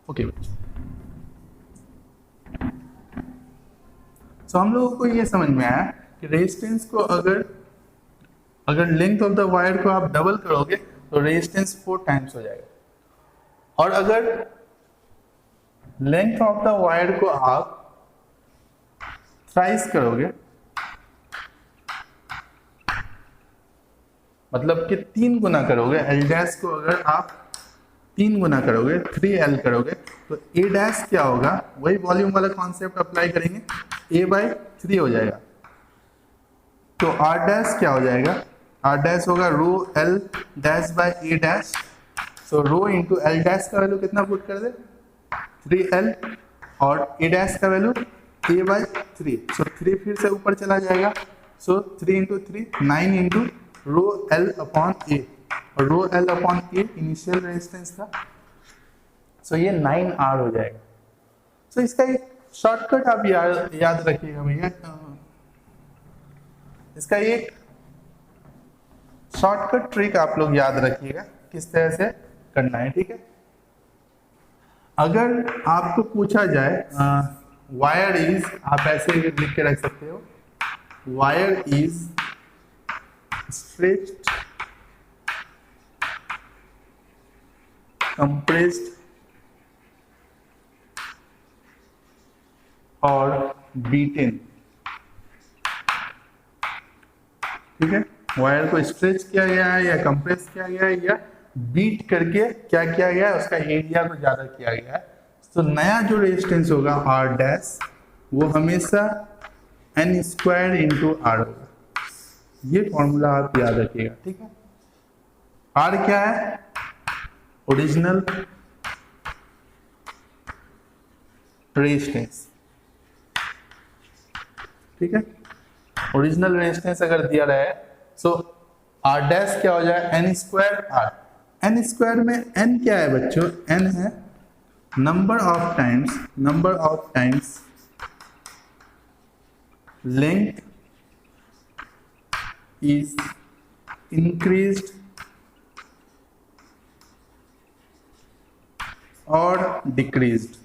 ओके, सो हम लोगों को ये समझ में आया कि रेजिस्टेंस को अगर लेंथ ऑफ द वायर को आप डबल करोगे तो रेजिस्टेंस 4 टाइम्स हो जाएगा, और अगर लेंथ ऑफ द वायर को आप थ्राइस करोगे, मतलब कि 3 गुना करोगे, L डैश को अगर आप 3 गुना करोगे, 3L करोगे, तो A डैश क्या होगा, वही वॉल्यूम वाला कॉन्सेप्ट अप्लाई करेंगे, A बाई 3 हो जाएगा। तो R डैश क्या हो जाएगा, R डैश होगा rho L dash by A dash. So rho into L dash का वैल्यू कितना पुट कर दे, 3L, और A डैश का वैल्यू A बाई 3। सो 3 फिर से ऊपर चला जाएगा, so 3 into 3 9 into rho L upon A, और rho L upon A initial resistance था, सो ये 9R हो जाएगा। सो इसका एक शॉर्टकट आप याद रखिएगा भैया, इसका एक शॉर्टकट ट्रिक आप लोग याद रखिएगा किस तरह से करना है। ठीक है, अगर आपको पूछा जाए वायर इज, आप ऐसे लिख के रख सकते हो, wire is stretched, compressed or beaten ठीक है, वायर को स्ट्रेच किया गया है या कंप्रेस किया गया है या बीट करके क्या किया गया है, उसका एरिया को ज्यादा किया गया है। तो नया जो रेजिस्टेंस होगा आर डैश वो हमेशा एन स्क्वायर इंटू आर होगा। ये फॉर्मूला आप याद रखिएगा, ठीक है। आर क्या है? ओरिजिनल रेजिस्टेंस, ठीक है। ओरिजिनल रेजिस्टेंस अगर दिया रहा है सो आर डैश क्या हो जाए? N square R. N square में एन क्या है बच्चों? एन है number of times length is increased और डिक्रीज्ड।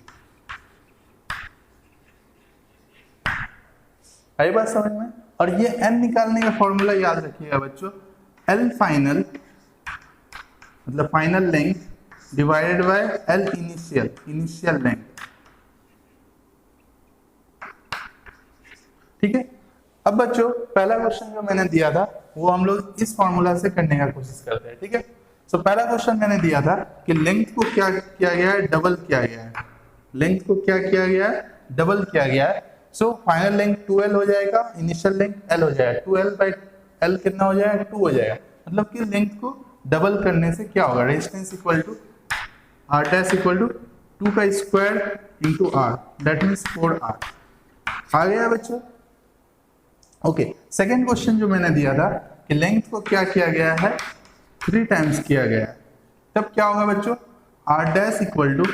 आई बात समझ में? और ये n निकालने का फॉर्मूला याद रखिएगा बच्चों, L फाइनल मतलब final length divided by L initial length, ठीक है। अब बच्चों पहला क्वेश्चन जो मैंने दिया था वो हम लोग इस फॉर्मूला से करने का कोशिश करते हैं, ठीक है। सो पहला क्वेश्चन मैंने दिया था कि लेंथ को क्या किया गया है? डबल किया गया है। लेंथ को क्या किया गया है? डबल किया गया है। सो फाइनल लेंथ 2L हो जाएगा, इनिशियल लेंथ L हो जाएगा। 2L बाई L कितना हो जाएगा? 2 हो जाएगा। मतलब कि लेंथ को डबल करने से क्या होगा? Resistance equal to R dash equal to 2 का square into R, that means 4R। आ गया बच्चों? ओके, सेकेंड क्वेश्चन जो मैंने दिया था कि लेंथ को क्या किया गया है? 3 टाइम्स किया गया है। तब क्या होगा बच्चों? R डैश इक्वल टू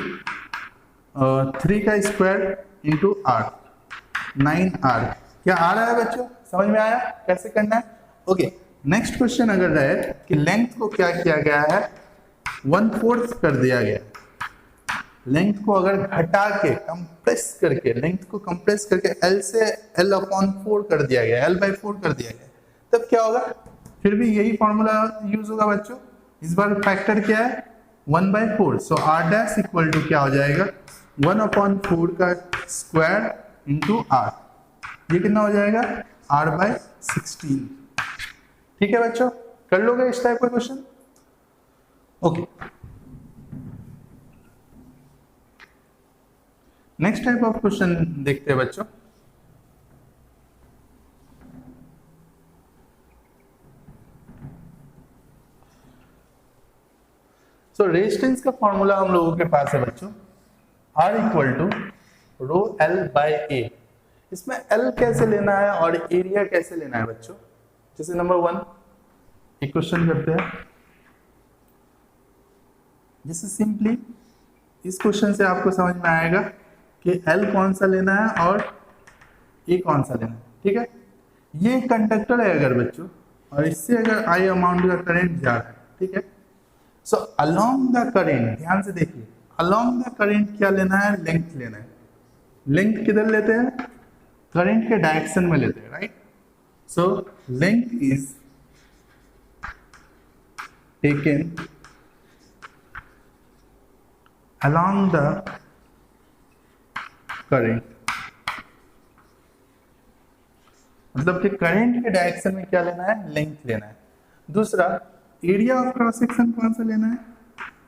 3 का स्क्वायर इंटू R, 9R। क्या आ रहा है बच्चों? समझ में आया कैसे करना है? ओके, नेक्स्ट क्वेश्चन अगर रहे कि लेंथ को क्या किया गया है? 1/4 कर दिया गया। लेंथ को अगर घटा के कंप्रेस करके, लेंथ को कंप्रेस करके L से L/4 कर दिया गया, L/4 कर दिया गया, तब क्या होगा? फिर भी यही फॉर्मूला यूज होगा बच्चों। इस बार फैक्टर क्या है? 1/4। सो R डैश इक्वल टू क्या हो जाएगा? 1/4 का स्क्वायर इंटू R। ये कितना हो जाएगा? R/16। ठीक है बच्चों, कर लोगे इस टाइप का question? Okay, next type of question देखते हैं बच्चों। सो रेजिस्टेंस का फॉर्मूला हम लोगों के पास है बच्चों, R equal to rho L by A। इसमें L कैसे लेना है और एरिया कैसे लेना है बच्चों? जैसे नंबर 1 एक क्वेश्चन करते हैं। जैसे सिंपली इस क्वेश्चन से आपको समझ में आएगा कि L कौन सा लेना है और A कौन सा लेना है, ठीक है। ये कंडक्टर है अगर बच्चों, और इससे अगर I अमाउंट का करंट जा रहा है, ठीक है। सो अलोंग द करेंट, ध्यान से देखिए, अलोंग द करेंट क्या लेना है? लेंथ लेना है। लेंथ किधर लेते हैं? करंट के डायरेक्शन में लेते हैं, right. So length is taken along the current, मतलब कि करंट के डायरेक्शन में क्या लेना है? लेंथ लेना है। दूसरा, एरिया ऑफ क्रॉस सेक्शन कौन सा लेना है?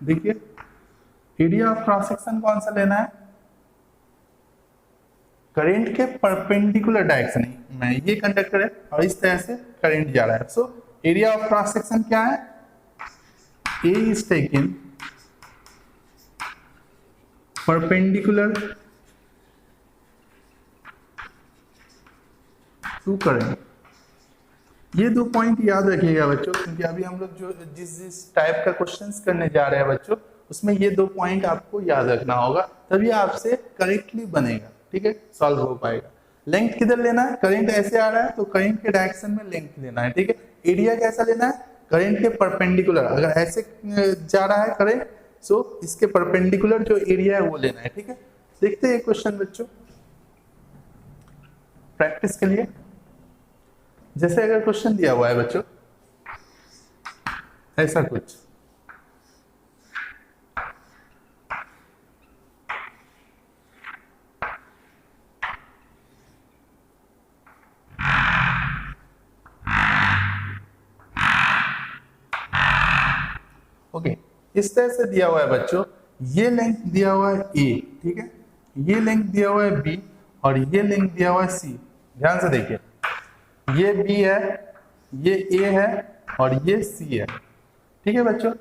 देखिए, एरिया ऑफ क्रॉस सेक्शन कौन सा लेना है? करंट के परपेंडिकुलर डायरेक्शन में ये कंडक्टर है और इस तरह से करंट जा रहा है। So area of cross section क्या है? A is taken perpendicular to current। ये 2 पॉइंट याद रखिएगा बच्चों, क्योंकि अभी हम लोग जो जिस टाइप का क्वेश्चंस करने जा रहे हैं बच्चों, उसमें ये 2 पॉइंट आपको याद रखना होगा, तभी आपसे करेक्टली बनेगा, ठीक है, सॉल्व हो पाएगा। लेंथ किधर लेना है? करंट ऐसे आ रहा है तो करंट के डायरेक्शन में लेंथ लेना है, ठीक है। एरिया कैसा लेना है? करंट के परपेंडिकुलर, अगर ऐसे जा रहा है करंट, सो इसके परपेंडिकुलर जो एरिया है वो लेना है, ठीक है। देखते हैं क्वेश्चन बच्चों प्रैक्टिस के लिए। जैसे अगर क्वेश्चन दिया हुआ है बच्चों ऐसा कुछ, ओके, इस तरह से दिया हुआ है बच्चों, ये लेंथ दिया हुआ है ए, ठीक है, ये लेंथ दिया हुआ है बी और ये लेंथ दिया हुआ है सी। ध्यान से देखिए, ये बी है, ये ए है और ये सी है, ठीक है बच्चों।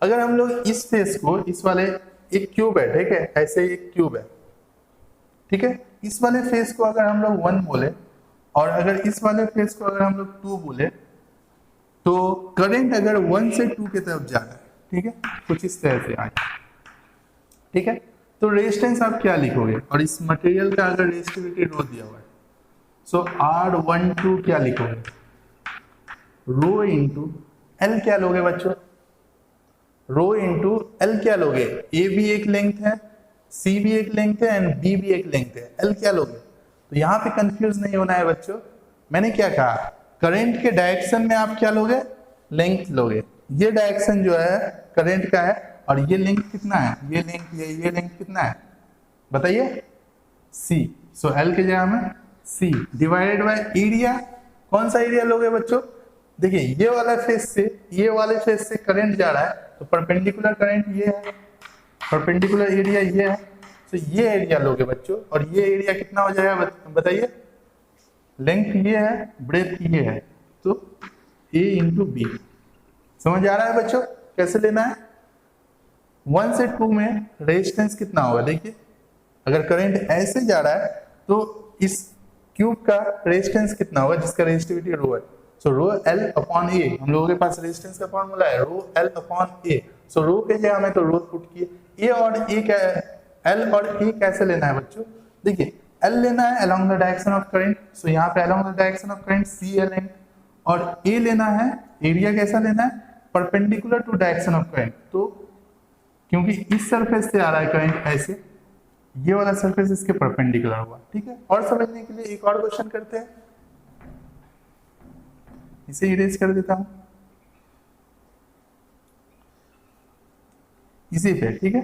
अगर हम लोग इस फेस को, इस वाले, एक क्यूब है, ठीक है, ऐसे एक क्यूब है, ठीक है, इस वाले फेस को अगर हम लोग 1 बोले और अगर इस वाले फेस को अगर हम लोग 2 बोले, तो करंट अगर 1 से 2 की तरफ जा रहा है, ठीक है, कुछ इस तरह से आए, ठीक है, तो रेजिस्टेंस आप क्या लिखोगे, और इस मटेरियल का अगर रेजिस्टिविटी रो दिया हुआ है, सो R12 क्या लिखोगे, रो इंटू एल क्या लोगे बच्चों, रो इंटू एल क्या लोगे, ए भी एक लेंथ है, सी भी एक लेंथ है एंड बी भी एक लेंथ है, एल क्या लोगे। तो यहाँ पे कंफ्यूज नहीं होना है बच्चों, मैंने क्या कहा, करंट के डायरेक्शन में आप क्या लोगे, लेंथ लोगे। ये डायरेक्शन जो है करंट का है और ये लेंथ कितना है, ये लेंथ कितना है बताइए, सी। सो एल के जगह में सी डिवाइडेड बाय एरिया। कौन सा एरिया लोगे बच्चों, देखिए ये वाला फेस से ये वाले फेस से करंट जा रहा है, तो परपेंडिकुलर करंट ये है, परपेंडिकुलर एरिया ये है, तो ये एरिया लोगे बच्चों, और ये एरिया कितना हो जाएगा बताइए, लेंथ ये है, ब्रेथ ये है, तो A इंटू बी। समझ आ रहा है बच्चों कैसे लेना है। 1 से 2 में रेजिस्टेंस कितना होगा, देखिए अगर करंट ऐसे जा रहा है तो इस क्यूब का रेजिस्टेंस कितना होगा जिसका रेजिस्टिविटी रो है, सो रो एल अपॉन ए, हम लोगों के पास रेजिस्टेंस का फॉर्मूला है रो एल अपॉन ए। सो रो के जगह में तो रो पुट किए, ए और ए क्या, एल और ए कैसे लेना है बच्चों, देखिए एल लेना है along the direction of current, so यहाँ पे along the direction of current C L N, और ए लेना है, एरिया कैसा लेना है, perpendicular to direction of current. तो क्योंकि इस सरफेस से आ रहा है करंट ऐसे, ये वाला सरफेस इसके परपेंडिकुलर हुआ, ठीक है। और समझने के लिए एक और क्वेश्चन करते हैं, इसे इरेज कर देता हूं इसी पे, ठीक है।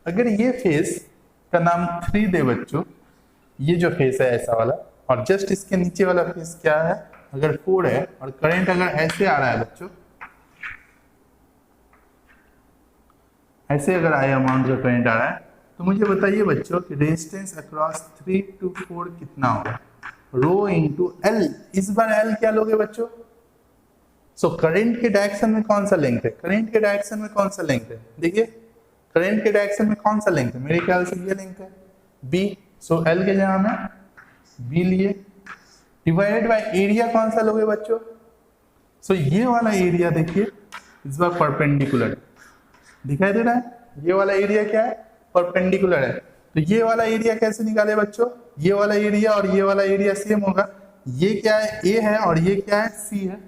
अगर ये फेस का नाम 3 दे बच्चों, ये जो फेस है ऐसा वाला, और जस्ट इसके नीचे वाला फेस क्या है, अगर 4 है और करंट अगर ऐसे आ रहा है बच्चों, ऐसे अगर आई अमाउंट का करंट आ रहा है, तो मुझे बताइए बच्चों कि रेजिस्टेंस अक्रॉस 3 to 4 कितना होगा, रो इंटू एल। इस बार एल क्या लोगे बच्चों, सो करंट के डायरेक्शन में कौन सा लेंथ है, करंट के डायरेक्शन में कौन सा लेंथ है, देखिए करंट के डायरेक्शन में कौन सा लेंथ है, मेरे ख्याल से ये लेंथ है बी, सो एल के जगह में बी लिए, डिवाइडेड बाय एरिया कौन सा लोगे बच्चों, सो ये वाला एरिया देखिए इस बार परपेंडिकुलर दिखाई दे रहा है, ये वाला एरिया क्या है, परपेंडिकुलर है। तो ये वाला एरिया कैसे निकाले बच्चों, ये वाला एरिया और ये वाला एरिया सेम होगा, ये क्या है ए है और ये क्या है सी है,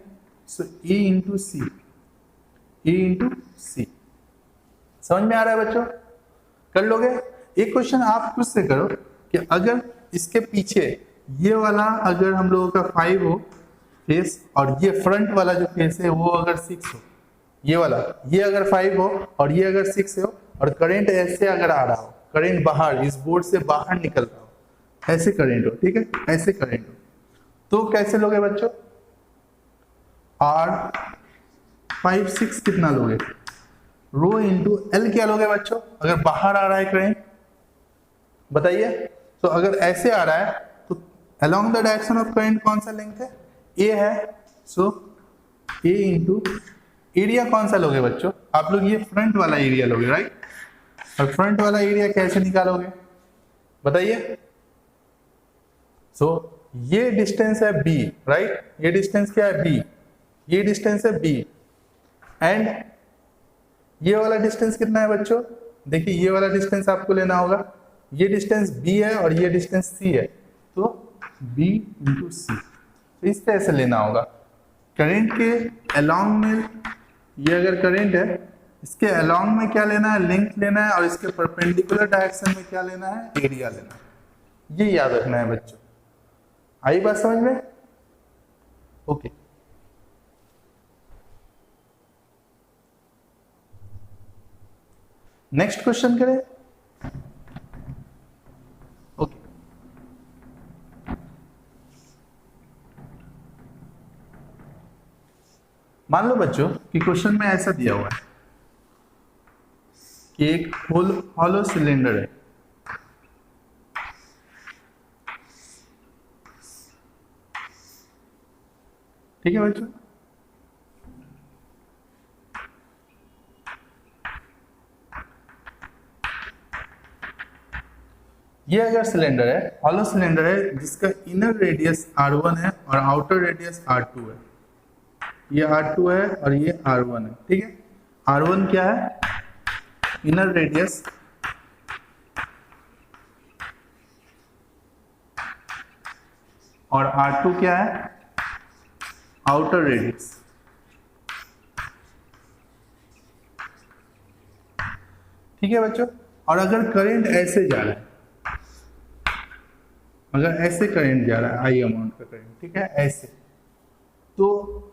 सो ए इंटू सी, ए इंटू सी। समझ में आ रहा है बच्चों, कर लोगे। एक क्वेश्चन आप खुद से करो कि अगर इसके पीछे ये वाला अगर हम लोगों का 5 हो फेस और ये फ्रंट वाला जो फेस है वो अगर 6 हो, ये वाला, ये अगर 5 हो और ये अगर 6 हो, और करंट ऐसे अगर आ रहा हो, करंट बाहर इस बोर्ड से बाहर निकल रहा हो, ऐसे करंट हो, ठीक है, ऐसे करंट हो, तो कैसे लोगे बच्चों, R5 6 कितना लोगे, रो इंटू एल क्या लोगे बच्चों, अगर बाहर आ रहा है करंट बताइए, तो अगर ऐसे आ रहा है तो along the direction of current कौन सा लेंथ है, ए है, सो ए इंटू एरिया कौन सा लोगे बच्चों, आप लोग ये फ्रंट वाला एरिया लोगे, राइट, और फ्रंट वाला एरिया कैसे निकालोगे बताइए, सो ये डिस्टेंस है बी, राइट, ये डिस्टेंस क्या है बी, ये डिस्टेंस है बी, एंड ये वाला डिस्टेंस कितना है बच्चों, देखिए ये वाला डिस्टेंस आपको लेना होगा, ये डिस्टेंस बी है और ये डिस्टेंस सी है, तो बी इंटू सी, तो इस तरह से लेना होगा। करंट के अलोंग में, ये अगर करंट है इसके अलोंग में क्या लेना है, लेंथ लेना है, और इसके परपेंडिकुलर डायरेक्शन में क्या लेना है, एरिया लेना है, ये याद रखना है बच्चों। आई बात समझ में, ओके। नेक्स्ट क्वेश्चन करें, ओके। मान लो बच्चों कि क्वेश्चन में ऐसा दिया हुआ है कि एक हॉलो सिलेंडर है, ठीक है बच्चों। ये अगर सिलेंडर है, हॉलो सिलेंडर है जिसका इनर रेडियस r1 है और आउटर रेडियस r2 है, ये r2 है और ये r1 है, ठीक है। r1 क्या है? इनर रेडियस, और r2 क्या है? Outer radius. ठीक है बच्चों। और अगर करंट ऐसे जा रहा है, अगर ऐसे करंट जा रहा है आई अमाउंट का करंट, ठीक है, ऐसे, तो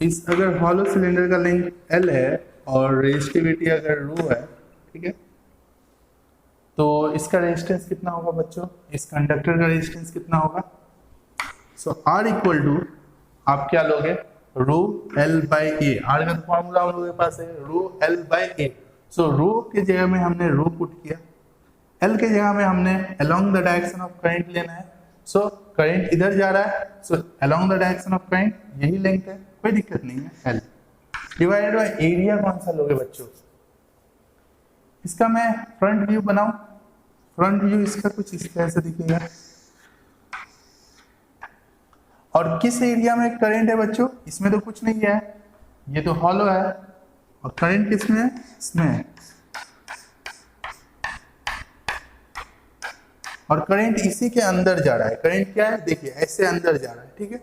इस अगर हॉलो सिलेंडर का लेंथ L है और रेजिस्टिविटी अगर रो है, ठीक है, तो इसका रेजिस्टेंस कितना होगा बच्चों? इस कंडक्टर का रेजिस्टेंस कितना होगा? सो R इक्वल टू आप क्या लोगे? रो L बाई ए। आर का तो फॉर्मूला हम लोगों के पास है, रो L बाई ए। सो रो के जगह में हमने रो पुट किया, L के जगह में हमने along the direction of current लेना है। सो करंट इधर जा रहा है, so along the direction of current यही लेंथ है, कोई दिक्कत नहीं है। L डिवाइडेड बाय एरिया कौन सा लोगे बच्चों? इसका मैं फ्रंट व्यू बनाऊं, फ्रंट व्यू इसका कुछ इस तरह से दिखेगा। और किस एरिया में करंट है बच्चों? इसमें तो कुछ नहीं है, ये तो हॉलो है, और करंट किसमें है? इसमें है। और करंट इसी के अंदर जा रहा है। करंट क्या है? देखिए ऐसे अंदर जा रहा है, ठीक है।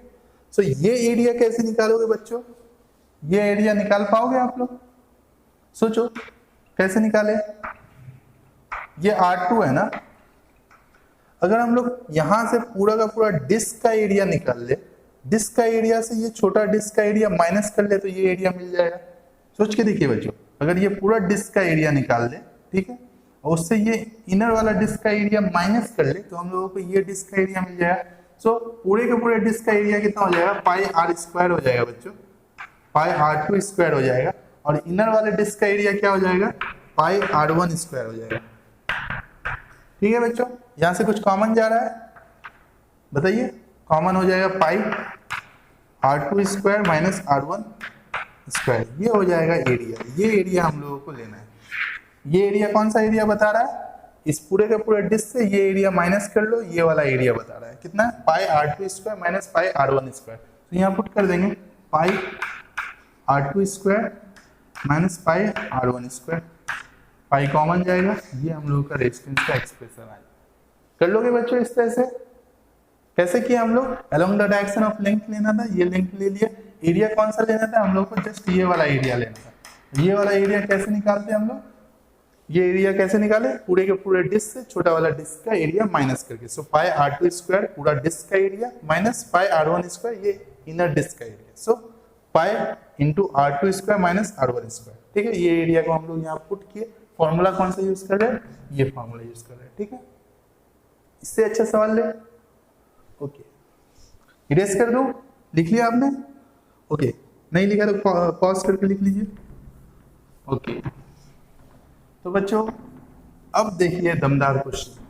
सो ये एरिया कैसे निकालोगे बच्चों? ये एरिया निकाल पाओगे आप लोग? सोचो कैसे निकाले। ये R2 है ना, अगर हम लोग यहां से पूरा का पूरा डिस्क का एरिया निकाल ले, डिस्क का एरिया से ये छोटा डिस्क का एरिया माइनस कर ले, तो ये एरिया मिल जाएगा। सोच के देखिए बच्चों, अगर ये पूरा डिस्क का एरिया निकाल ले, ठीक है, और उससे ये इनर वाला डिस्क का एरिया माइनस कर ले, तो हम लोगों को ये डिस्क का एरिया मिल जाएगा। सो पूरे के पूरे डिस्क का एरिया कितना हो जाएगा? पाई r स्क्वायर हो जाएगा बच्चों, पाई r2 स्क्वायर हो जाएगा। और इनर वाले डिस्क का एरिया क्या हो जाएगा? पाई r1 स्क्वायर हो जाएगा। ठीक है बच्चों, यहां से कुछ कॉमन जा रहा है, बताइए। कॉमन हो जाएगा पाई r2 square minus r1 square, ये हो जाएगा एरिया। ये एरिया हम लोगों को लेना है। ये एरिया कौन सा एरिया बता रहा है? इस पूरे के पूरे डिस्क से ये एरिया माइनस कर लो, ये वाला एरिया बता रहा है कितना? पाई r2 square minus pi r1 square. तो यहाँ पुट कर देंगे पाई r2 square minus pi r1 square, pi common जाएगा, ये हम लोगों का रेजिस्टेंस का एक्सप्रेशन आएगा। कर लोगे बच्चों इस तरह से? कैसे किया हम लोग? Along the direction of length लेना था, ये लेंथ ले लिया। एरिया कौन सा लेना था हम लोग को? जस्ट ये वाला एरिया लेना था। ये वाला एरिया कैसे निकालते हैं हम लोग? ये एरिया कैसे निकाले? पूरे के पूरे डिस्क से छोटा वाला डिस्क का एरिया माइनस करके। सो पाई r2 स्क्वायर पूरा डिस्क का area minus pi r1 square ये इनर डिस्क का area. So pi into r2 square minus r1 square, ठीक है। ये एरिया को हम लोग यहाँ पुट किए। फॉर्मूला कौन सा यूज कर रहे हैं? ये फॉर्मूला यूज कर रहे हैं, ठीक है। इससे अच्छा सवाल ले, ओके। इरेज कर दो, लिख लिया आपने? ओके, नहीं लिखा तो पॉज करके लिख लीजिए। ओके, तो बच्चों अब देखिए दमदार क्वेश्चन।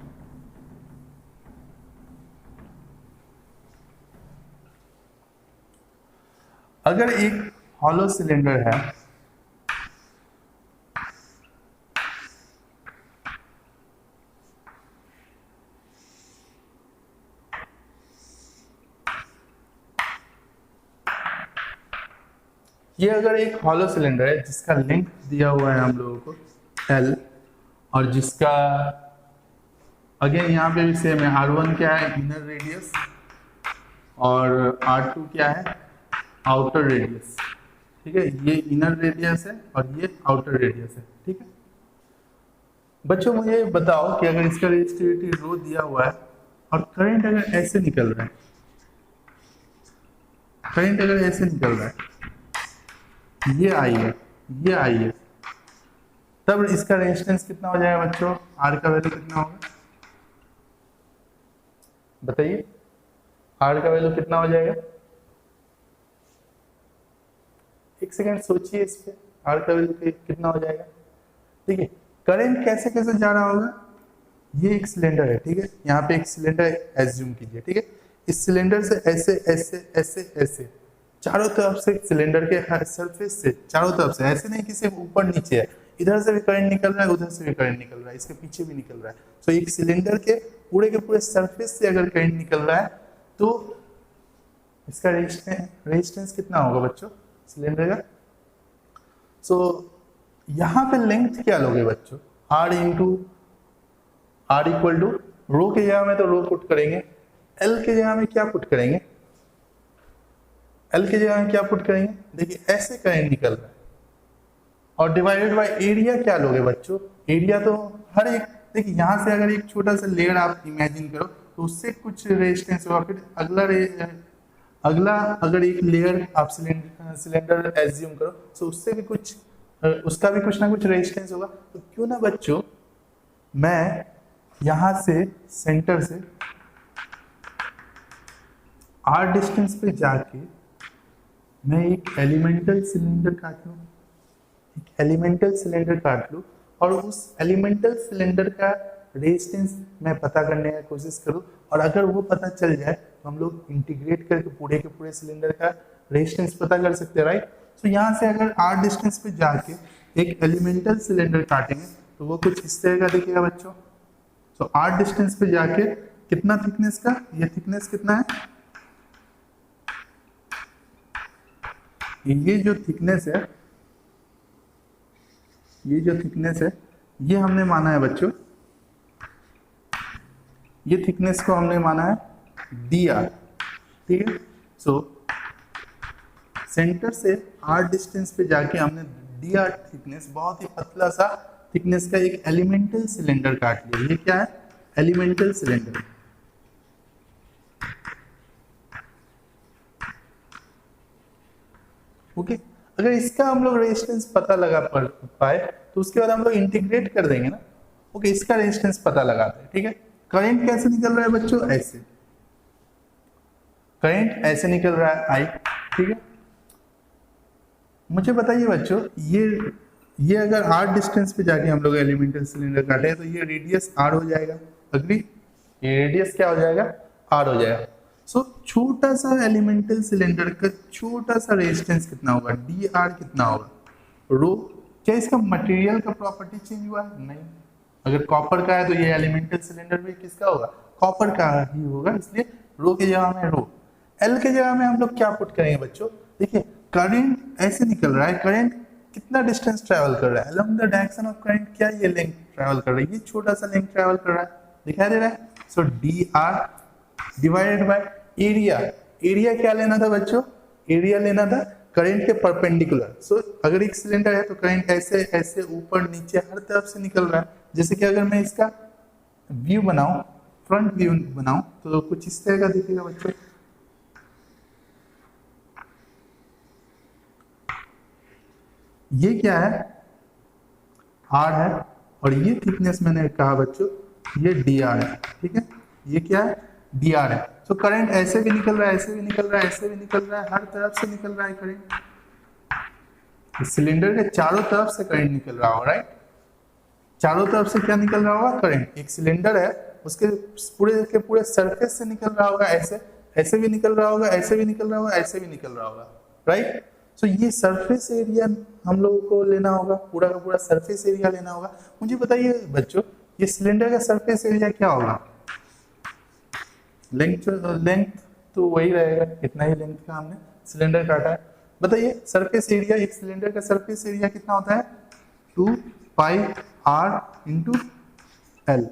अगर एक हॉलो सिलेंडर है, ये अगर एक हॉलो सिलेंडर है जिसका लेंथ दिया हुआ है हम लोगों को L, और जिसका अगेन यहाँ पे भी सेम है, R1 क्या है? इनर रेडियस, और R2 क्या है? आउटर रेडियस, ठीक है। ये इनर रेडियस है और ये आउटर रेडियस है, ठीक है। बच्चों मुझे बताओ कि अगर इसका रेजिस्टिविटी रो दिया हुआ है और करंट अगर ऐसे निकल रहा है, करंट अगर ऐसे निकल रहा है, ये आई है, ये आई है, तब इसका रेजिस्टेंस कितना हो जाएगा बच्चों? R का वैल्यू कितना होगा बताइए? R का वैल्यू कितना हो जाएगा? एक सेकंड सोचिए इस पे, आर का वैल्यू कितना हो जाएगा। ठीक है, करंट कैसे कैसे जा रहा होगा, ये एक सिलेंडर है, ठीक है, यहाँ पे एक सिलेंडर एज्यूम कीजिए, ठीक है, इस सिलेंडर से ऐसे ऐसे ऐसे ऐसे चारों तरफ से सिलेंडर के सरफेस से चारों तरफ से, ऐसे नहीं कि सिर्फ ऊपर नीचे है, इधर से भी करंट निकल रहा है, उधर से भी करंट निकल रहा है, इसके पीछे भी निकल रहा है। तो एक सिलेंडर के पूरे सरफेस से अगर करंट निकल रहा है तो इसका रेजिस्टेंस कितना होगा बच्चों सिलेंडर का। सो यहाँ पे लेंथ क्या लोगे बच्चों, आर इक्वल टू रो के जगह में तो रो पुट करेंगे, एल के जगह में क्या पुट करेंगे, एल के जगह में क्या पुट करेंगे, देखिए ऐसे करंट निकल रहा है और डिवाइडेड बाय एरिया क्या लोगे बच्चों, एरिया तो हर एक, देखिए यहाँ से अगर एक छोटा सा लेयर आप इमेजिन करो तो उससे कुछ रेजिस्टेंस होगा, फिर अगला अगर एक लेयर आप सिलेंडर एज्यूम करो तो उससे भी कुछ, उसका भी कुछ ना कुछ रेजिस्टेंस होगा। तो क्यों ना बच्चों मैं यहां से सेंटर से आर डिस्टेंस पे जाके मैं एक एलिमेंटल सिलेंडर काट लूं, एक एलिमेंटल सिलेंडर काट लूं और उस एलिमेंटल सिलेंडर का रेजिस्टेंस मैं पता करने की कोशिश करूं, और अगर वो पता चल जाए तो हम लोग इंटीग्रेट करके पूरे के पूरे सिलेंडर का रेजिस्टेंस पता कर सकते हैं, राइट। तो यहाँ से अगर आर डिस्टेंस पे जाके एक एलिमेंटल सिलेंडर काटेंगे तो वो कुछ इस तरह का दिखेगा बच्चों। तो आर डिस्टेंस पे जाके कितना थिकनेस का, ये थिकनेस कितना है, ये जो थिकनेस है, ये जो थिकनेस है ये हमने माना है बच्चों, ये थिकनेस को हमने माना है डी आर, ठीक है। सो सेंटर से आर डिस्टेंस पे जाके हमने डी आर थिकनेस, बहुत ही पतला सा थिकनेस का एक एलिमेंटल सिलेंडर काट लिया। ये क्या है, एलिमेंटल सिलेंडर। ओके, अगर इसका हम लोग रेजिस्टेंस पता लगा पाए तो उसके बाद हम लोग इंटीग्रेट कर देंगे ना। ओके, इसका रेजिस्टेंस पता लगाते हैं, ठीक है। करंट कैसे निकल रहा है बच्चों, ऐसे करंट ऐसे निकल रहा है आई, ठीक है। मुझे बताइए बच्चों, ये अगर आर डिस्टेंस पे जाके हम लोग एलिमेंटल सिलेंडर काटे तो ये रेडियस आर हो जाएगा, अग्री, ये रेडियस क्या हो जाएगा, आर हो जाएगा। सो छोटा सा एलिमेंटल सिलेंडर का छोटा सा रेजिस्टेंस कितना होगा, डी आर कितना होगा, रो। क्या इसका मटेरियल का प्रॉपर्टी चेंज हुआ है, नहीं। अगर कॉपर का है तो ये एलिमेंटल सिलेंडर भी किसका होगा, कॉपर का ही होगा, इसलिए रो के जगह में रो। एल के जगह में हम लोग क्या पुट करेंगे बच्चों, देखिए करंट ऐसे निकल रहा है, करंट कितना डिस्टेंस ट्रैवल कर रहा है, along the direction of current क्या ये लेंथ ट्रैवल कर रहा है, ये छोटा सा लेंथ ट्रैवल कर रहा है, दिखाई दे रहा है। So D R divided by area, area क्या लेना था बच्चों, एरिया लेना था करंट के परपेंडिकुलर। सो अगर एक सिलेंडर है तो करंट ऐसे ऐसे ऊपर नीचे हर तरफ से निकल रहा है। जैसे कि अगर मैं इसका व्यू बनाऊं, फ्रंट व्यू बनाऊं तो कुछ इस तरह का दिखेगा बच्चों। ये क्या है, आर है, और ये थिकनेस मैंने कहा बच्चों ये डी आर है, ठीक है। ये क्या है, डी आर है। तो करंट ऐसे भी निकल रहा है, ऐसे भी निकल रहा है, ऐसे भी निकल रहा है, हर तरफ से निकल रहा है करंट। सिलेंडर के चारों तरफ से करंट निकल रहा होगा, राइट। चारों तरफ से क्या निकल रहा होगा, करंट। एक सिलेंडर है उसके पूरे के पूरे सरफेस से निकल रहा होगा, ऐसे ऐसे भी निकल रहा होगा, ऐसे भी निकल रहा होगा, ऐसे भी निकल रहा होगा, राइट। सो ये सरफेस एरिया हम लोगों को लेना होगा, पूरा का पूरा सरफेस एरिया लेना होगा। मुझे बताइए बच्चों, ये सिलेंडर का सरफेस एरिया क्या होगा, लेंथ तो वही रहेगा, इतना ही लेंथ का हमने सिलेंडर काटा है। बताइए सरफेस एरिया, एक सिलेंडर का सरफेस एरिया कितना होता है, 2 पाई आर इंटू एल।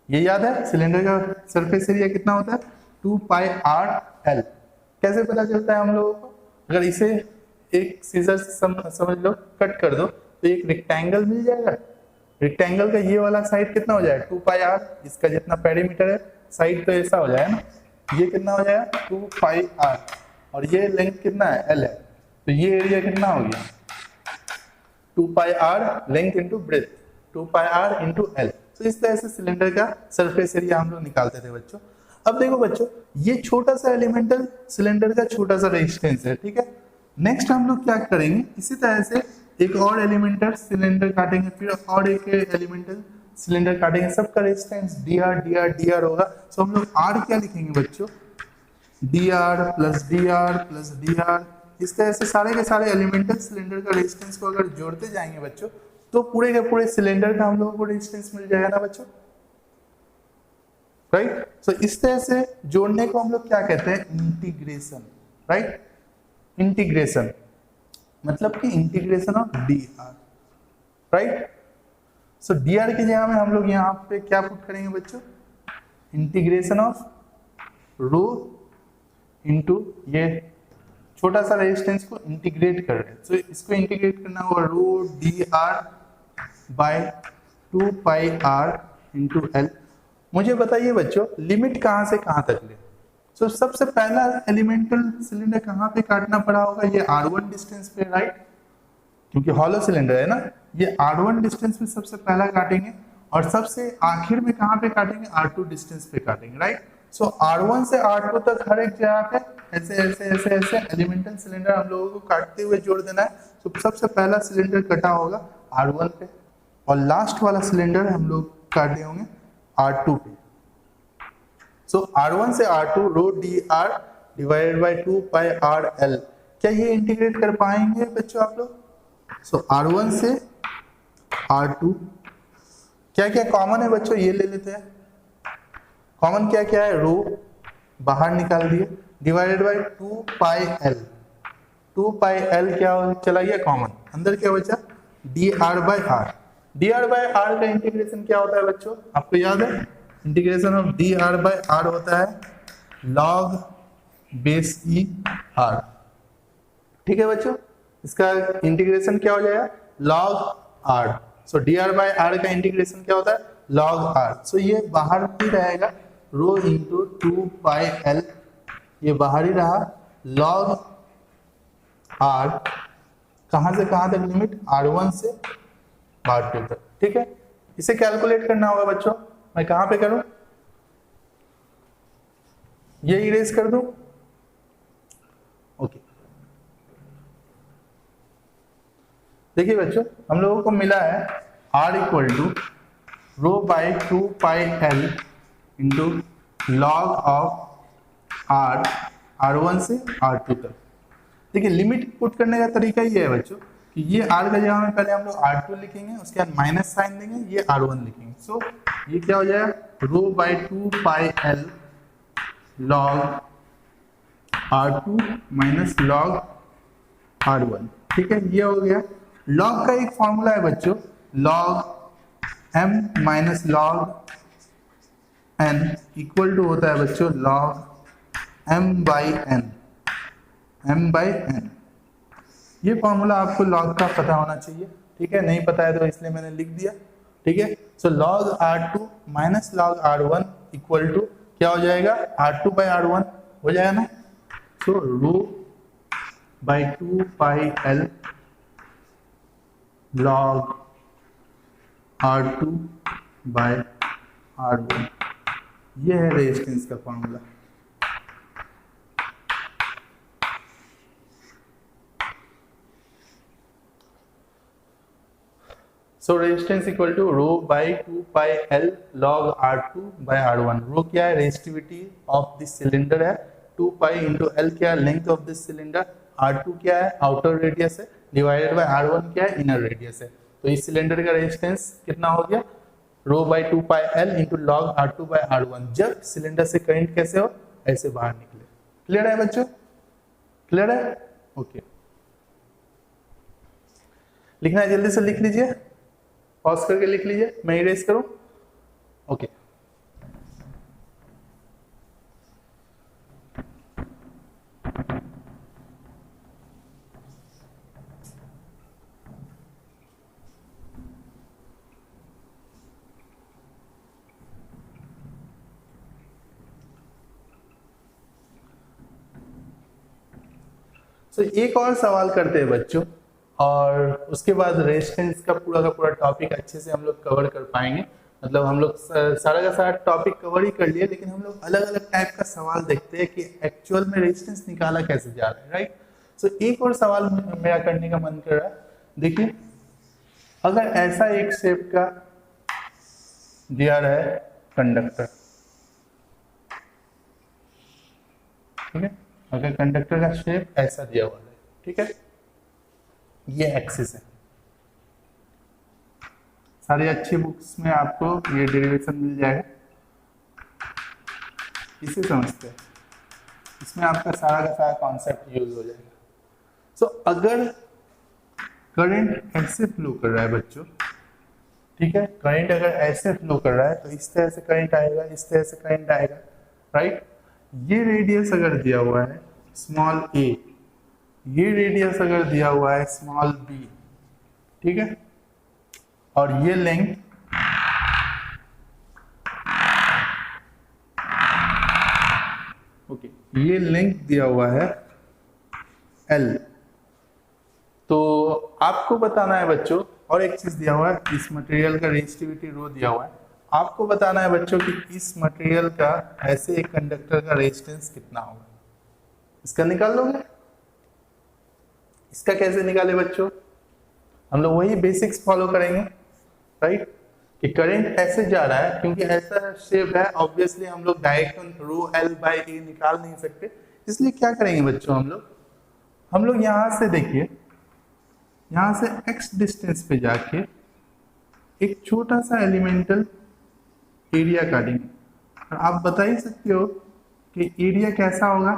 ये याद है, सिलेंडर का सरफेस एरिया कितना होता है, 2 पाई आर एल। कैसे पता चलता है हम लोगों को, अगर इसे एक सीजर से समझ लो, कट कर दो तो एक रेक्टेंगल मिल जाएगा। रेक्टेंगल का ये वाला साइड कितना हो जाएगा, 2 पाई आर, इसका जितना पेरीमीटर है साइड तो ऐसा हो जाएगा ना, ये कितना हो जाएगा 2 पाई आर, और ये लेंथ कितना है, एल है। तो ये एरिया कितना हो गया, 2 pi R length into breadth, 2 pi R into L. तो इस तरह से सिलेंडर का सरफेस एरिया हम लोग निकालते थे बच्चों। अब देखो बच्चों, ये छोटा सा एलिमेंटल सिलेंडर का छोटा सा रेजिस्टेंस है, ठीक है। नेक्स्ट हम लोग क्या करेंगे, इसी तरह से एक और एलिमेंटल सिलेंडर काटेंगे, फिर और एक एलिमेंटल सिलेंडर काटेंगे, सबका रेजिस्टेंस dr dr dr होगा। तो हम लोग r क्या लिखेंगे बच्चों, dr plus dr plus dr। इस तरह से सारे के सारे एलिमेंटल सिलेंडर का रेजिस्टेंस को अगर जोड़ते जाएंगे बच्चों तो पूरे के पूरे सिलेंडर का हम लोगों को रेजिस्टेंस मिल जाएगा ना बच्चों, राइट। सो इस तरह से जोड़ने को हम लोग क्या कहते हैं, इंटीग्रेशन, राइट। इंटीग्रेशन मतलब कि integration of dr, right. So dr की जगह में हम लोग यहाँ पे क्या पुट करेंगे बच्चों, इंटीग्रेशन ऑफ रो इनटू ये छोटा सा रेजिस्टेंस को इंटीग्रेट कर रहे हैं। सो इसको इंटीग्रेट करना होगा रो dr बाय 2 पाई r इंटू एल। मुझे बताइए बच्चों लिमिट कहां से कहां तक ले। सो सबसे पहला एलिमेंटल सिलेंडर कहां पे काटना पड़ा होगा, ये r1 डिस्टेंस पे, राइट, क्योंकि हॉलो सिलेंडर है ना। ये r1 डिस्टेंस पे सबसे पहला काटेंगे और सबसे आखिर में कहां पे काटेंगे, r2 डिस्टेंस पे काटेंगे, राइट। सो r1 से r2 तक हर एक जगह पे ऐसे ऐसे ऐसे ऐसे एलिमेंटल सिलेंडर हम लोगों को काटते हुए जोड़ देना है। तो सबसे पहला सिलेंडर कटा होगा r1 पे और लास्ट वाला सिलेंडर हम लोग काटे होंगे r2 पे। सो r1 से r2 rho dr divided by 2 pi rl। क्या ये इंटीग्रेट कर पाएंगे बच्चों आप लोग। सो r1 से r2 क्या क्या कॉमन है बच्चों, ये ले लेते हैं। कॉमन क्या क्या है, रो बाहर निकाल दिए divided by 2 pi l। 2 pi l क्या चला गया कॉमन, अंदर क्या बचा dr by r। dr by r का इंटीग्रेशन क्या होता है बच्चों, आपको याद है, integration of dr by r होता है log बेस e r। ठीक है बच्चों, इसका इंटीग्रेशन क्या हो जाएगा log r। So dr by r का इंटीग्रेशन क्या होता है log r। सो ये बाहर ही रहेगा रो इंटू 2 पाई l, ये बाहर ही रहा log r। कहां से कहां तक लिमिट, r1 से r2 तक। ठीक है, इसे कैलकुलेट करना होगा बच्चों। मैं कहां पे करूं, ये इरेज कर दूं, ओके। देखिए बच्चों हम लोगों को मिला है r equal to rho by 2 pi l into log of r, r1 से r2 तक। देखिए लिमिट पुट करने का तरीका ये है बच्चों कि ये r का जगह में पहले हम लोग r2 लिखेंगे, उसके बाद माइनस साइन देंगे, ये r1 लिखेंगे। सो ये क्या हो जाएगा rho by 2 pi l log r2 minus log r1। ठीक है, ये हो गया। लॉग का एक फॉर्मूला है बच्चों, log m minus log n equal to होता है बच्चों log m by n, m by n। ये फॉर्मूला आपको लॉग का पता होना चाहिए, ठीक है, नहीं पता है तो इसलिए मैंने लिख दिया। ठीक है, so log r2 minus log r1 equal to क्या हो जाएगा r2 बाई r1 हो जाएगा ना। So rho by 2 pi l log r2 by r1, ये है रेजिस्टेंस का formula. So resistance equal to rho by 2 pi l log r2 by r1। Rho क्या है, रेजिस्टिविटी ऑफ दिस सिलेंडर है, 2 pi into l क्या है, length of this cylinder, r2 क्या है, आउटर रेडियस है, डिवाइडेड बाय r1 क्या है, इनर रेडियस है। तो इस सिलेंडर का रेजिस्टेंस कितना हो गया, rho by 2 pi l into log r2 by r1, जब सिलेंडर से करंट कैसे हो, ऐसे बाहर निकले। क्लियर है बच्चों, क्लियर है, ओके। लिखना है जल्दी से लिख लीजिए, पॉज करके लिख लीजिए, मैं इरेज करूं, ओके। एक और सवाल करते हैं बच्चों, और उसके बाद रेजिस्टेंस का पूरा टॉपिक अच्छे से हम लोग कवर कर पाएंगे। मतलब हम लोग सारा का सारा टॉपिक कवर ही कर लिए, लेकिन हम लोग अलग अलग टाइप का सवाल देखते हैं कि एक्चुअल में रेजिस्टेंस निकाला कैसे जा रहा है, राइट। तो एक और सवाल मेरा करने का मन कर रहा है। देखिए अगर ऐसा एक शेप का दिया रहा है कंडक्टर, ठीक है, अगर कंडक्टर का शेप ऐसा दिया हुआ है, ठीक है, ये एक्सिस है। सारी अच्छी बुक्स में आपको ये डेरिवेशन मिल जाएगा, इसे समझते हैं, इसमें आपका सारा का सारा कॉन्सेप्ट यूज हो जाएगा। सो अगर करंट ऐसे फ्लो कर रहा है बच्चों, ठीक है, करंट अगर ऐसे फ्लो कर रहा है तो इस तरह से करंट आएगा, इस तरह से करंट आएगा, राइट। ये रेडियस अगर दिया हुआ है स्मॉल ए, ये रेडियस अगर दिया हुआ है स्मॉल बी, ठीक है, और ये लेंथ ओके, ये लेंथ दिया हुआ है एल, तो आपको बताना है बच्चों, और एक चीज दिया हुआ है, इस मटेरियल का रेजिस्टिविटी रो दिया हुआ है, आपको बताना है बच्चों कि इस मटेरियल का ऐसे एक कंडक्टर का रेजिस्टेंस कितना होगा। इसका निकाल लोगे? इसका कैसे निकाले बच्चों? हम लोग वही बेसिक्स फॉलो करेंगे, राइट, कि करंट ऐसे जा रहा है, क्योंकि ऐसा शेप है, ऑब्वियसली हम लोग डायरेक्ट रो एल बाई ए निकाल नहीं सकते, इसलिए क्या करेंगे बच्चों, हम लोग यहां से देखिए, यहां से x डिस्टेंस पे जाके एक छोटा सा एलिमेंटल एरिया काटेंगे। और आप बता ही सकते हो कि एरिया कैसा होगा,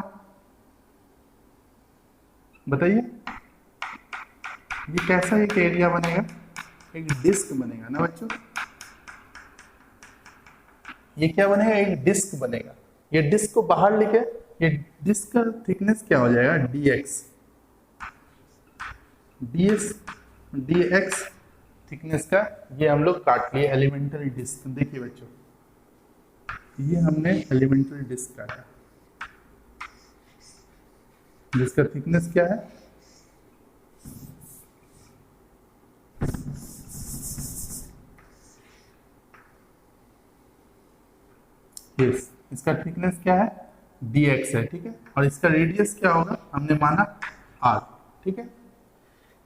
बताइए, ये कैसा एक एरिया बनेगा, एक डिस्क बनेगा ना बच्चों, ये क्या बनेगा, एक डिस्क बनेगा। ये डिस्क को बाहर लेके, ये डिस्क का थिकनेस क्या हो जाएगा, dx थिकनेस का, ये हम लोग काट लिए एलिमेंटल डिस्क। देखिए बच्चों, ये हमने एलिमेंटल डिस्क काटा, जिसका थिकनेस क्या है, yes, इसका थिकनेस क्या है, dx है, ठीक है, और इसका रेडियस क्या होगा, हमने माना r, ठीक है।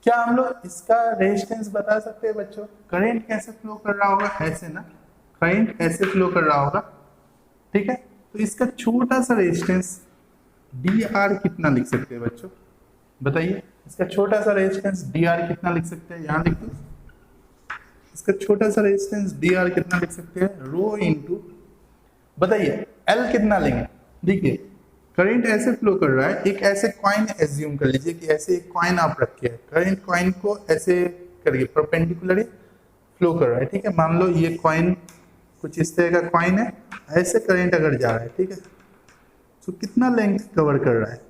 क्या हम लोग इसका रेजिस्टेंस बता सकते हैं बच्चों? करंट कैसे फ्लो कर रहा होगा, ऐसे ना, करंट ऐसे फ्लो कर रहा होगा, ठीक है, तो इसका छोटा सा रेजिस्टेंस dr कितना लिख सकते हैं बच्चों, बताइए, इसका छोटा सा रेजिस्टेंस dr कितना लिख सकते हैं, यहां लिख दो, इसका छोटा सा रेजिस्टेंस dr कितना लिख सकते हैं, रो इनटू, बताइए L कितना लेंगे। देखिए करंट ऐसे फ्लो कर रहा है, एक ऐसे कॉइन एज्यूम कर लीजिए कि ऐसे एक कॉइन आप रखिए, करंट कॉइन को ऐसे करिए, परपेंडिकुलरली फ्लो कर रहा है, ठीक है, मान लो ये कॉइन कुछ इस तरह का कॉइन है, ऐसे करंट अगर जा रहा है, ठीक है, तो कितना लेंथ कवर कर रहा है,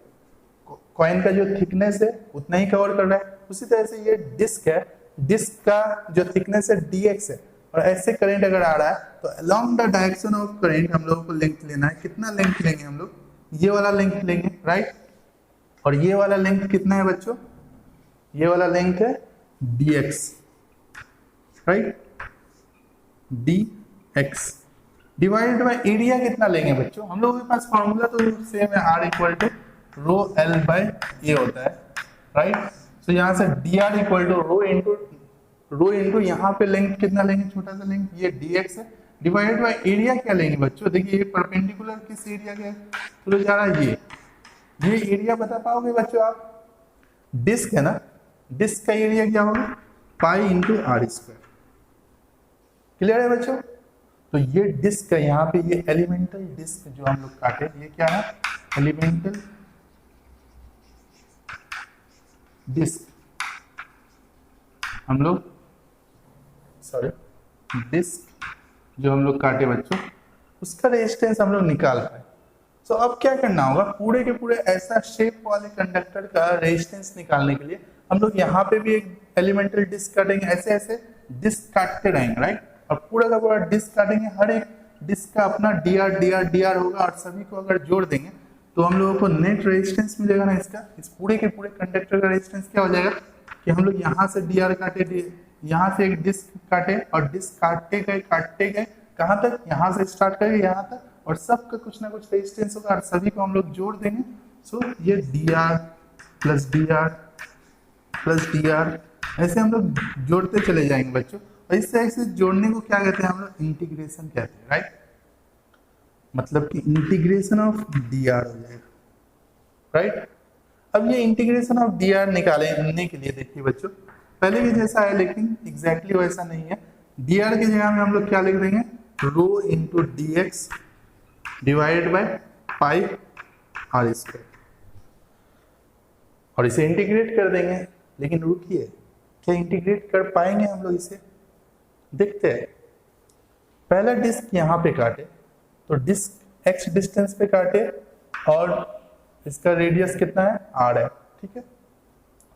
कॉइन का जो थिकनेस है उतना ही कवर कर रहा है। उसी तरह से ये डिस्क है, डिस्क का जो थिकनेस है dx है, और ऐसे करंट अगर आ रहा है तो along the direction of current हम लोगों को लेंथ लेना है। कितना लेंथ लेंगे हम लोग, ये वाला लेंथ लेंगे, राइट, और ये वाला लेंथ कितना है बच्चों, ये वाला लेंथ है dx, right, dx divided by area कितना लेंगे बच्चों, हम लोगों के पास फॉर्मूला तो सेम है, r equal to rho L by A होता है, राइट। तो यहां से dr equal to rho into यहाँ पे लेंथ कितना लेंगे, छोटा सा लेंथ, ये dx है, डिवाइडेड बाय एरिया क्या लेंगे बच्चों, देखिए ये परपेंडिकुलर किस एरिया के थ्रू जा रहा है, ये एरिया बता पाओगे बच्चों आप, डिस्क है ना, डिस्क का एरिया क्या होगा, pi into R square, clear है बच्चों। तो ये डिस्क है, यहाँ पे ये एलिमेंटल डिस्क जो हम लोग काटे, ये क्या है, एलिमेंटल डिस्क, हम लोग डिस्क जो हम लोग काटे बच्चों, उसका रेजिस्टेंस हम लोग निकाल पाए। तो अब क्या करना होगा, पूरे के पूरे ऐसा शेप वाले कंडक्टर का रेजिस्टेंस निकालने के लिए हम लोग यहाँ पे भी एक एलिमेंटल डिस्क काटेंगे, ऐसे ऐसे डिस्क काटते रहेंगे, राइट, और पूरा का पूरा डिस्क काटेंगे, हर एक डिस्क का अपना dr होगा, और सभी को अगर जोड़ देंगे तो हम लोगों को नेट रेजिस्टेंस मिलेगा ना इसका, इस पूरे के पूरे कंडक्टर का रेजिस्टेंस क्या हो जाएगा कि हम लोग यहाँ से dr काटे, यहाँ से एक डिस्क काटे, और डिस्क काटते गए कहाँ तक, यहाँ से स्टार्ट करके यहाँ तक, और सबका कुछ ना कुछ रेजिस्टेंस होगा, और सभी को हम लोग जोड़ देंगे, सो ये dr plus D R plus D R, ऐसे हम लोग जोड़ते चले जाएंगे बच्चों। और इससे ऐसे जोड़ने को क्या कहते हैं हम लोग, इंटीग्रेशन कहते हैं, राइट। मतलब कि इंटीग्रेशन ऑफ डी आर हो जाएगा, राइट। अब ये इंटीग्रेशन ऑफ डी आर निकालने के लिए देखिए बच्चों, पहले भी जैसा है लेकिन एग्जैक्टली वैसा नहीं है। डी आर की जगह में हम लोग क्या लिख देंगे, rho into D X divided by pi R square, और इसे इंटीग्रेट कर देंगे। लेकिन रुकिए, क्या इंटीग्रेट कर पाएंगे हम लोग इसे, देखते हैं। पहला डिस्क यहाँ पे काटे तो डिस्क x डिस्टेंस पे काटे और इसका रेडियस कितना है, r है, ठीक है।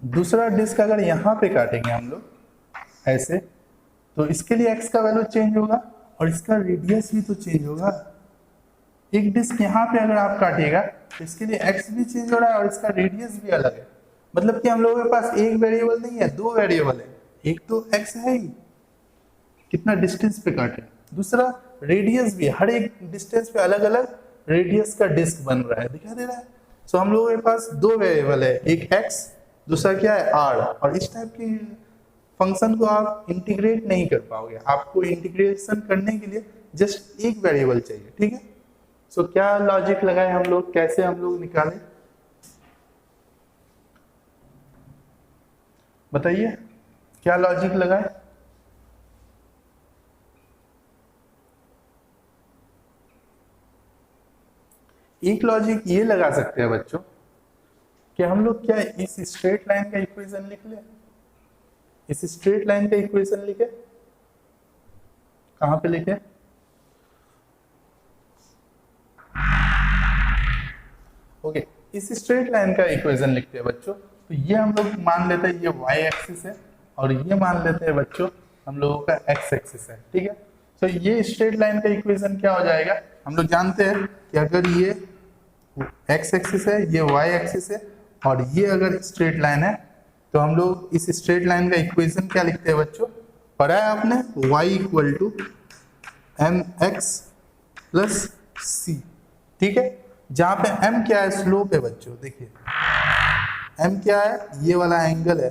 दूसरा डिस्क अगर यहाँ पे काटेंगे हम लोग ऐसे, तो इसके लिए x का वैल्यू चेंज होगा और इसका रेडियस भी तो चेंज होगा। एक डिस्क यहाँ पे अगर आप काटिएगा तो इसके लिए x भी चेंज हो रहा है और इसका रेडियस भी अलग है। मतलब कि हम लोगों के पास एक वेरिएबल नहीं है, दो वेरिएबल है। एक तो x है ही, कितना डिस्टेंस पे काटे, दूसरा रेडियस भी, हर एक डिस्टेंस पे अलग अलग रेडियस का डिस्क बन रहा है, दिखा दे रहा है। सो हम लोगों के पास दो वेरिएबल है, एक x, दूसरा क्या है r। और इस टाइप की फंक्शन को आप इंटीग्रेट नहीं कर पाओगे, आपको इंटीग्रेशन करने के लिए जस्ट एक वेरिएबल चाहिए, ठीक है। सो क्या लॉजिक लगाए हम लोग, कैसे हम लोग निकालें, बताइए क्या लॉजिक लगाए। एक लॉजिक ये लगा सकते हैं बच्चों कि हम लोग क्या इस स्ट्रेट लाइन का इक्वेशन लिख ले, इस स्ट्रेट लाइन का इक्वेशन लिखे, कहां पे लिखे, ओके, इस स्ट्रेट लाइन का इक्वेशन लिखते हैं बच्चों। तो ये हम लोग मान लेते हैं ये y एक्सिस है और ये मान लेते हैं बच्चों हम लोगों का x एक्सिस है, ठीक है। तो ये स्ट्रेट लाइन का इक्वेशन क्या हो जाएगा, हम लोग जानते हैं कि अगर ये x एक्सिस है, ये y एक्सिस है और ये अगर स्ट्रेट लाइन है, तो हम लोग इस स्ट्रेट लाइन का इक्वेशन क्या लिखते हैं बच्चों, पढ़ा है आपने, y equal to mx plus c, ठीक है। जहां पे m क्या है, स्लोप है बच्चों, देखिए m क्या है, ये वाला एंगल है,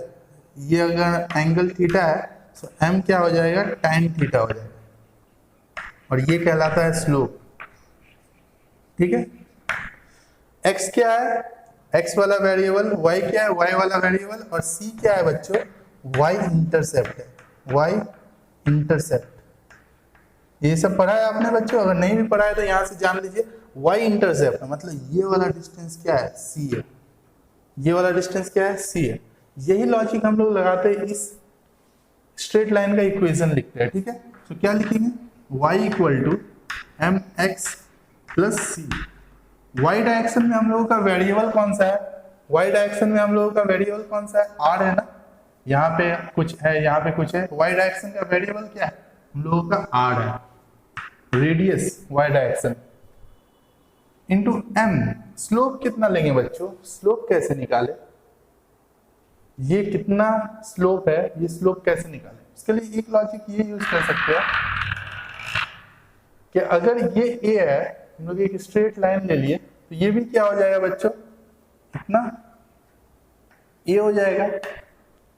ये अगर एंगल थीटा है तो m क्या हो जाएगा, tan थीटा हो जाएगा, और ये कहलाता है स्लोप, ठीक है। x क्या है, x वाला वेरिएबल, y क्या है, y वाला वेरिएबल, और c क्या है बच्चों, y इंटरसेप्ट है, y इंटरसेप्ट। ये सब पढ़ा है आपने बच्चों, अगर नहीं भी पढ़ा है तो यहां से जान लीजिए, y इंटरसेप्ट मतलब ये वाला डिस्टेंस क्या है, c है, ये वाला डिस्टेंस क्या है, c है। यही लॉजिक हम लोग लगाते हैं, इस स्ट्रेट लाइन का इक्वेशन लिखते हैं, ठीक है। तो क्या लिखेंगे, y equal to mx plus c। y direction में हम लोगों का वेरिएबल कौन सा है, y डायरेक्शन में हम लोगों का वेरिएबल कौन सा है, r है ना, यहाँ पे कुछ है, यहाँ पे कुछ है। y डायरेक्शन का वेरिएबल क्या है, हम लोगों का r है, radius y direction into m। Slope कितना लेंगे बच्चों, स्लोप कैसे निकाले, ये कितना स्लोप है, ये स्लोप कैसे निकाले, इसके लिए एक लॉजिक ये यूज कर सकते हैं कि अगर ये a है, हम लोग एक स्ट्रेट लाइन ले लिए, तो ये भी क्या हो जाएगा बच्चों, कितना a हो जाएगा।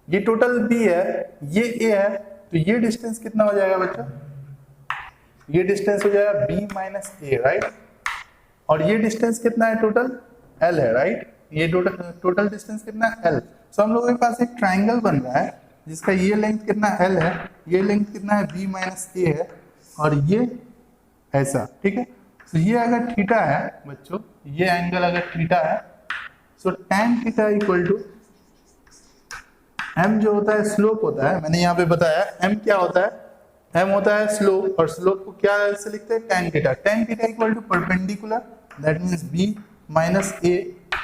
ये टोटल b है, ये a है, तो ये डिस्टेंस कितना हो जाएगा बच्चों, ये डिस्टेंस हो जाएगा b माइनस a, राइट। और ये डिस्टेंस कितना है, टोटल l है, राइट। ये टोटल डिस्टेंस कितना है, l। सो हम लोगों के पास एक ट्राइंगल बन रहा है जिसका ये लेंथ कितना l है, ये लेंथ कितना है b माइनस a है, और ये ऐसा, ठीक है। तो ये अगर थीटा है बच्चों, ये एंगल अगर थीटा है, so tan theta equal to m जो होता है स्लोप होता है, मैंने यहाँ पे बताया m क्या होता है, m होता है स्लोप, और स्लोप को क्या से लिखते हैं, tan theta. tan theta equal to perpendicular, that means b minus a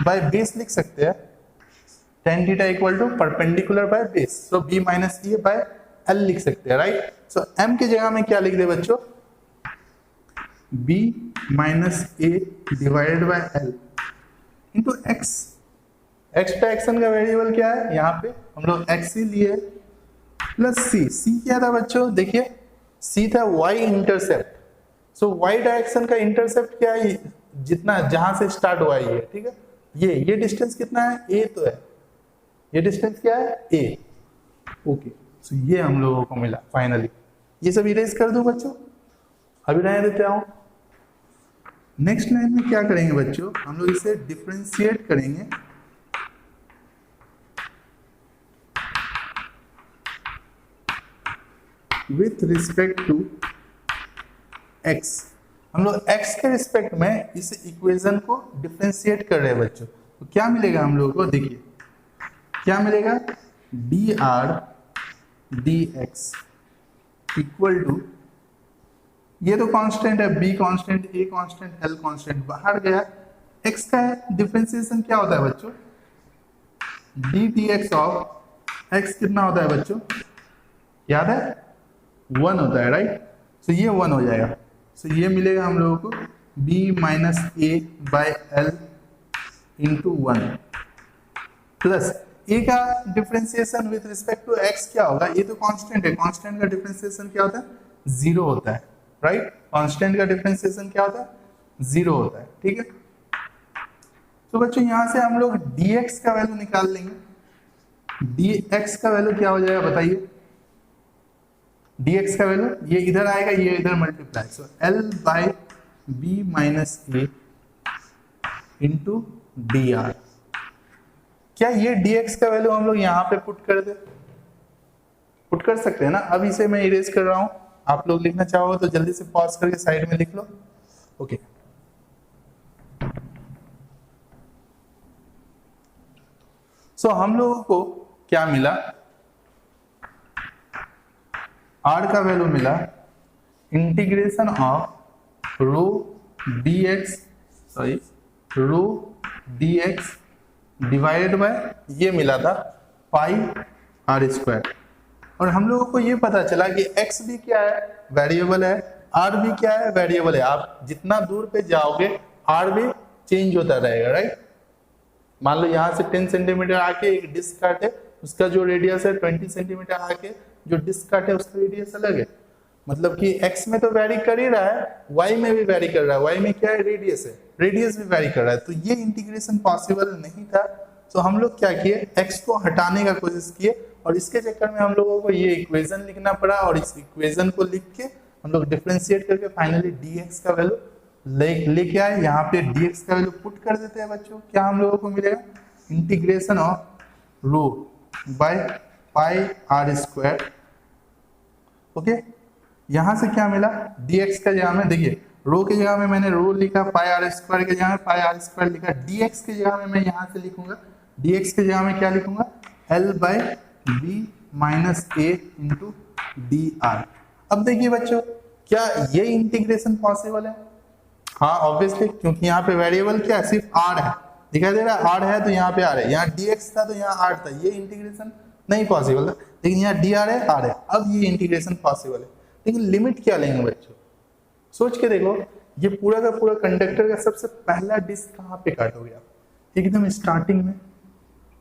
by base लिख सकते हैं। tan theta equal to perpendicular by base, so b minus a by l लिख सकते हैं, राइट। सो m की जगह में क्या लिख दे बच्चों, b minus a divided by l into x। x direction का वेरिएबल क्या है, यहाँ पे हम लोग x ही लिए प्लस c क्या था बच्चों, देखिए c था y इंटरसेप्ट। सो y डायरेक्शन का इंटरसेप्ट क्या है, जितना जहां से स्टार्ट हुआ है, ठीक है। ये डिस्टेंस कितना है, ए तो है, ये डिस्टेंस क्या है, ए। ओके, तो ये हम लोगों को मिला फाइनली। ये सब इरेज कर दूं बच्चों, अभी रहने देते आओ। नेक्स्ट लाइन में क्या करेंगे बच्चों, हम लोग इसे डिफरेंशिएट करेंगे विथ रिस्पेक्ट टू x। हम लोग x के रिस्पेक्ट में इस इक्वेशन को डिफरेंशिएट कर रहे हैं बच्चों। तो क्या मिलेगा हम लोगों को, देखिए क्या मिलेगा, dr dx इक्वल टू, ये तो कांस्टेंट है, b constant, a constant, l constant बाहर गया। x का डिफरेंशिएशन क्या होता है बच्चों, d dx ऑफ x कितना होता है बच्चों, याद है, 1 होता है, राइट। तो ये 1 हो जाएगा। तो ये मिलेगा हम लोगों को b minus A by L into 1 plus A का differentiation with respect to x क्या होगा, ये तो कांस्टेंट है, कांस्टेंट का डिफरेंशिएशन क्या होता है, 0 होता है, राइट। कांस्टेंट का डिफरेंशिएशन क्या होता है, 0 होता है, ठीक है। तो बच्चों यहां से हम लोग dx का वैल्यू निकाल लेंगे। dx का वैल्यू क्या हो जाएगा बताइए, dx का वैल्यू ये इधर आएगा, ये इधर multiply, so l by B minus A into D R. क्या ये dx का वैल्यू हम लोग यहाँ पे पुट कर सकते हैं ना। अब इसे मैं इरेज कर रहा हूं, आप लोग लिखना चाहो तो जल्दी से पॉज करके साइड में लिख लो। ओके, सो हम लोगों को क्या मिला, r का वैल्यू मिला integration of rho dx divided by ये मिला था पाई आर स्क्वायर। और हम लोगों को ये पता चला कि x भी क्या है, वेरिएबल है, r भी क्या है, वेरिएबल है। आप जितना दूर पे जाओगे r भी चेंज होता रहेगा, राइट। मान लो यहाँ से 10 सेंटीमीटर आके एक डिस्क काटे, उसका जो रेडियस है 20 सेंटीमीटर आके जो डिस्क काटे उसका रेडियस अलग है। मतलब कि x में तो वेरी कर ही रहा है, y में भी वेरी कर रहा है, y में क्या है, रेडियस है, रेडियस भी वेरी कर रहा है। तो ये इंटीग्रेशन पॉसिबल नहीं था। तो हम लोग क्या किए, x को हटाने का कोशिश किए और इसके चक्कर में हम लोगों को ये इक्वेशन लिखना पड़ा। और इस इक्वेशन को लिख के हम लोग डिफरेंशिएट करके फाइनली dx का वैल्यू लेके आए। यहाँ पे dx का वैल्यू पुट कर देते हैं बच्चों, क्या हम लोगों को मिलेगा, integration of rho by pi R square. Okay, यहां से क्या मिला, dx का जगह में, देखिए रो की जगह में मैंने रो लिखा, पाई आर स्क्वायर की जगह में पाई आर स्क्वायर लिखा। dx की जगह में मैं यहां से लिखूंगा, dx की जगह में क्या लिखूंगा, l by B minus A into D R. अब देखिए बच्चों, क्या ये इंटीग्रेशन पॉसिबल है, हाँ ऑब्वियसली, क्योंकि यहाँ पे वेरिएबल क्या है, सिर्फ r है, दिखाई दे रहा है r है तो यहाँ पे r है, यहाँ dx था तो यहाँ r था, ये इंटीग्रेशन नहीं पॉसिबल था, लेकिन यहाँ dr है r है, अब ये इंटीग्रेशन पॉसिबल है। लेकिन लिमिट क्या लेंगे बच्चों, सोच के देखो, ये पूरा का पूरा कंडक्टर का सबसे पहला डिस्क कहाँ पे काटोगे आप, एकदम स्टार्टिंग में,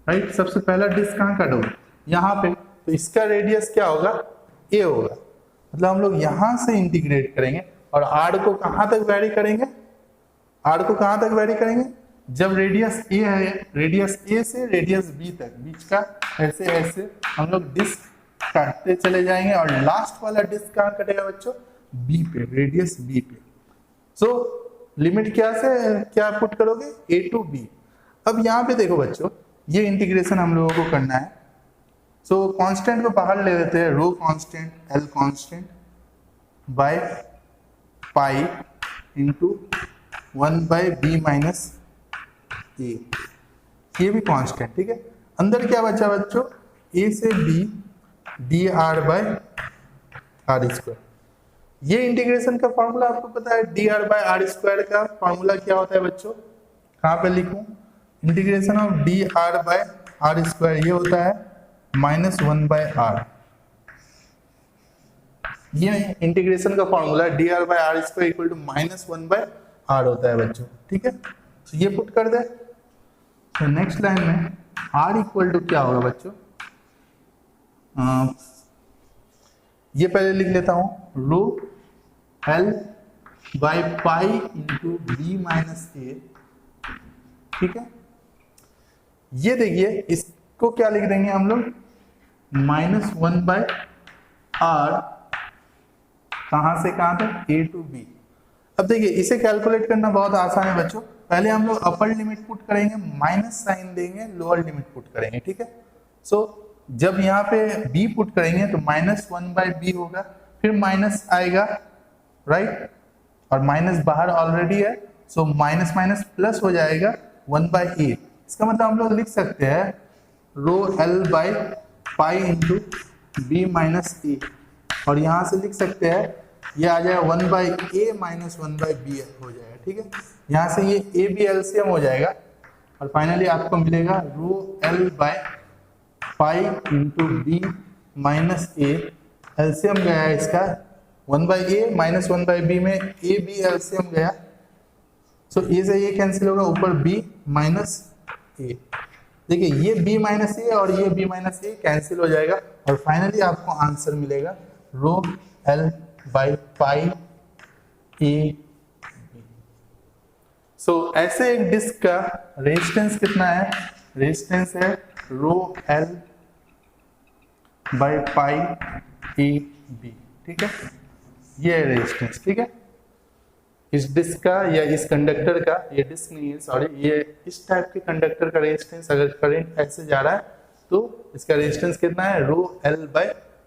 राइट। सबसे पहला डिस्क कहाँ काटोगे, यहाँ पे, तो इसका रेडियस क्या होगा, a होगा। मतलब हम लोग यहाँ से इंटीग्रेट करेंगे और r को कहाँ तक वैरी करेंगे, r को कहाँ तक वैरी करेंगे, जब रेडियस a है, रेडियस a से रेडियस b तक, बीच का ऐसे ऐसे हम लोग डिस्क काटते चले जाएंगे और लास्ट वाला डिस्क कहाँ कटेगा बच्चों, b पे, रेडियस b पे। सो लिमिट क्या से क्या पुट करोगे, a टू b। अब यहाँ पे देखो बच्चों, ये इंटीग्रेशन हम लोगों को करना है। सो कांस्टेंट को बाहर ले लेते हैं, rho constant, l constant by pi into 1 by B minus A, ये भी कांस्टेंट, ठीक है। अंदर क्या बचा बच्चों, a से b D R by R square. ये इंटीग्रेशन का फॉर्मूला आपको पता है, D R by R square का फॉर्मूला क्या होता है बच्चों, कहाँ पे लिखूं, integration of D R by R square ये होता है -1 बाय आर। ये इंटीग्रेशन का formula D R by R square equal to -1 by R होता है बच्चों, ठीक है। तो ये पुट कर दे। तो नेक्स्ट लाइन में आर इक्वल टू क्या होगा बच्चों, ये पहले लिख लेता हूं, rho L by pi into B minus A, ठीक है। ये देखिए इसको क्या लिख देंगे हम लोग, -1/r, कहां से कहां तक, a to b। अब देखिए इसे कैलकुलेट करना बहुत आसान है बच्चों। पहले हम लोग अपर लिमिट पुट करेंगे, माइनस साइन देंगे, लोअर लिमिट पुट करेंगे, ठीक है। सो जब यहाँ पे b पुट करेंगे तो -1/b होगा, फिर माइनस आएगा, राइट, और माइनस बाहर ऑलरेडी है, सो माइनस माइनस प्लस हो जाएगा 1/a। इसका मतलब हम लोग लिख सकते हैं रो L/π into b minus a, और यहाँ से लिख सकते हैं ये आ जाएगा 1/a माइनस 1/b हो जाएगा, ठीक है। यहाँ से ये a b एलसीएम हो जाएगा, और फाइनली आपको मिलेगा रो L/π into b minus a, LCM गया है इसका 1/a माइनस 1/b में a b एलसीएम गया, सो a से ये कैंसिल होगा, ऊपर b माइनस a। देखिए ये b माइनस a और ये b माइनस a कैंसिल हो जाएगा, और फाइनली आपको आंसर मिलेगा रो L/π a। सो ऐसे एक डिस्क का रेजिस्टेंस कितना है, रेजिस्टेंस है रो L/π a b, ठीक है, ये है रेजिस्टेंस, ठीक है। इस डिस्क का या इस कंडक्टर का, ये डिस्क नहीं है सॉरी, ये इस टाइप के कंडक्टर का रेजिस्टेंस, अगर करंट ऐसे जा रहा है तो इसका रेजिस्टेंस कितना है, रो L/π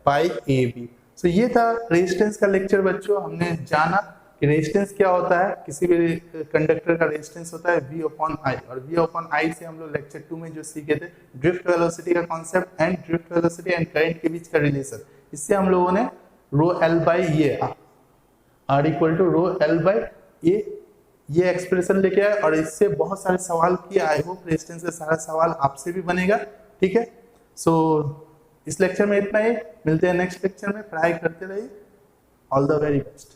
a b। सो ये था रेजिस्टेंस का लेक्चर बच्चों। हमने जाना कि रेजिस्टेंस क्या होता है, किसी भी कंडक्टर का रेजिस्टेंस होता है V/I, और V/I से हम लोग लेक्चर 2 में जो सीखे थे ड्रिफ्ट वेलोसिटी का concept and drift velocity and current के बीच का रिलेशन, इससे हम लोगों ने rho L/a R equal to rho L/a ये एक्सप्रेशन लेके आए, और इससे बहुत सारे सवाल किए। आई होप रेजिस्टेंस का सारा सवाल आपसे भी बनेगा, ठीक है। सो इस लेक्चर में इतना ही, मिलते हैं नेक्स्ट लेक्चर में, पढ़ाई करते रहिए, ऑल द वेरी बेस्ट।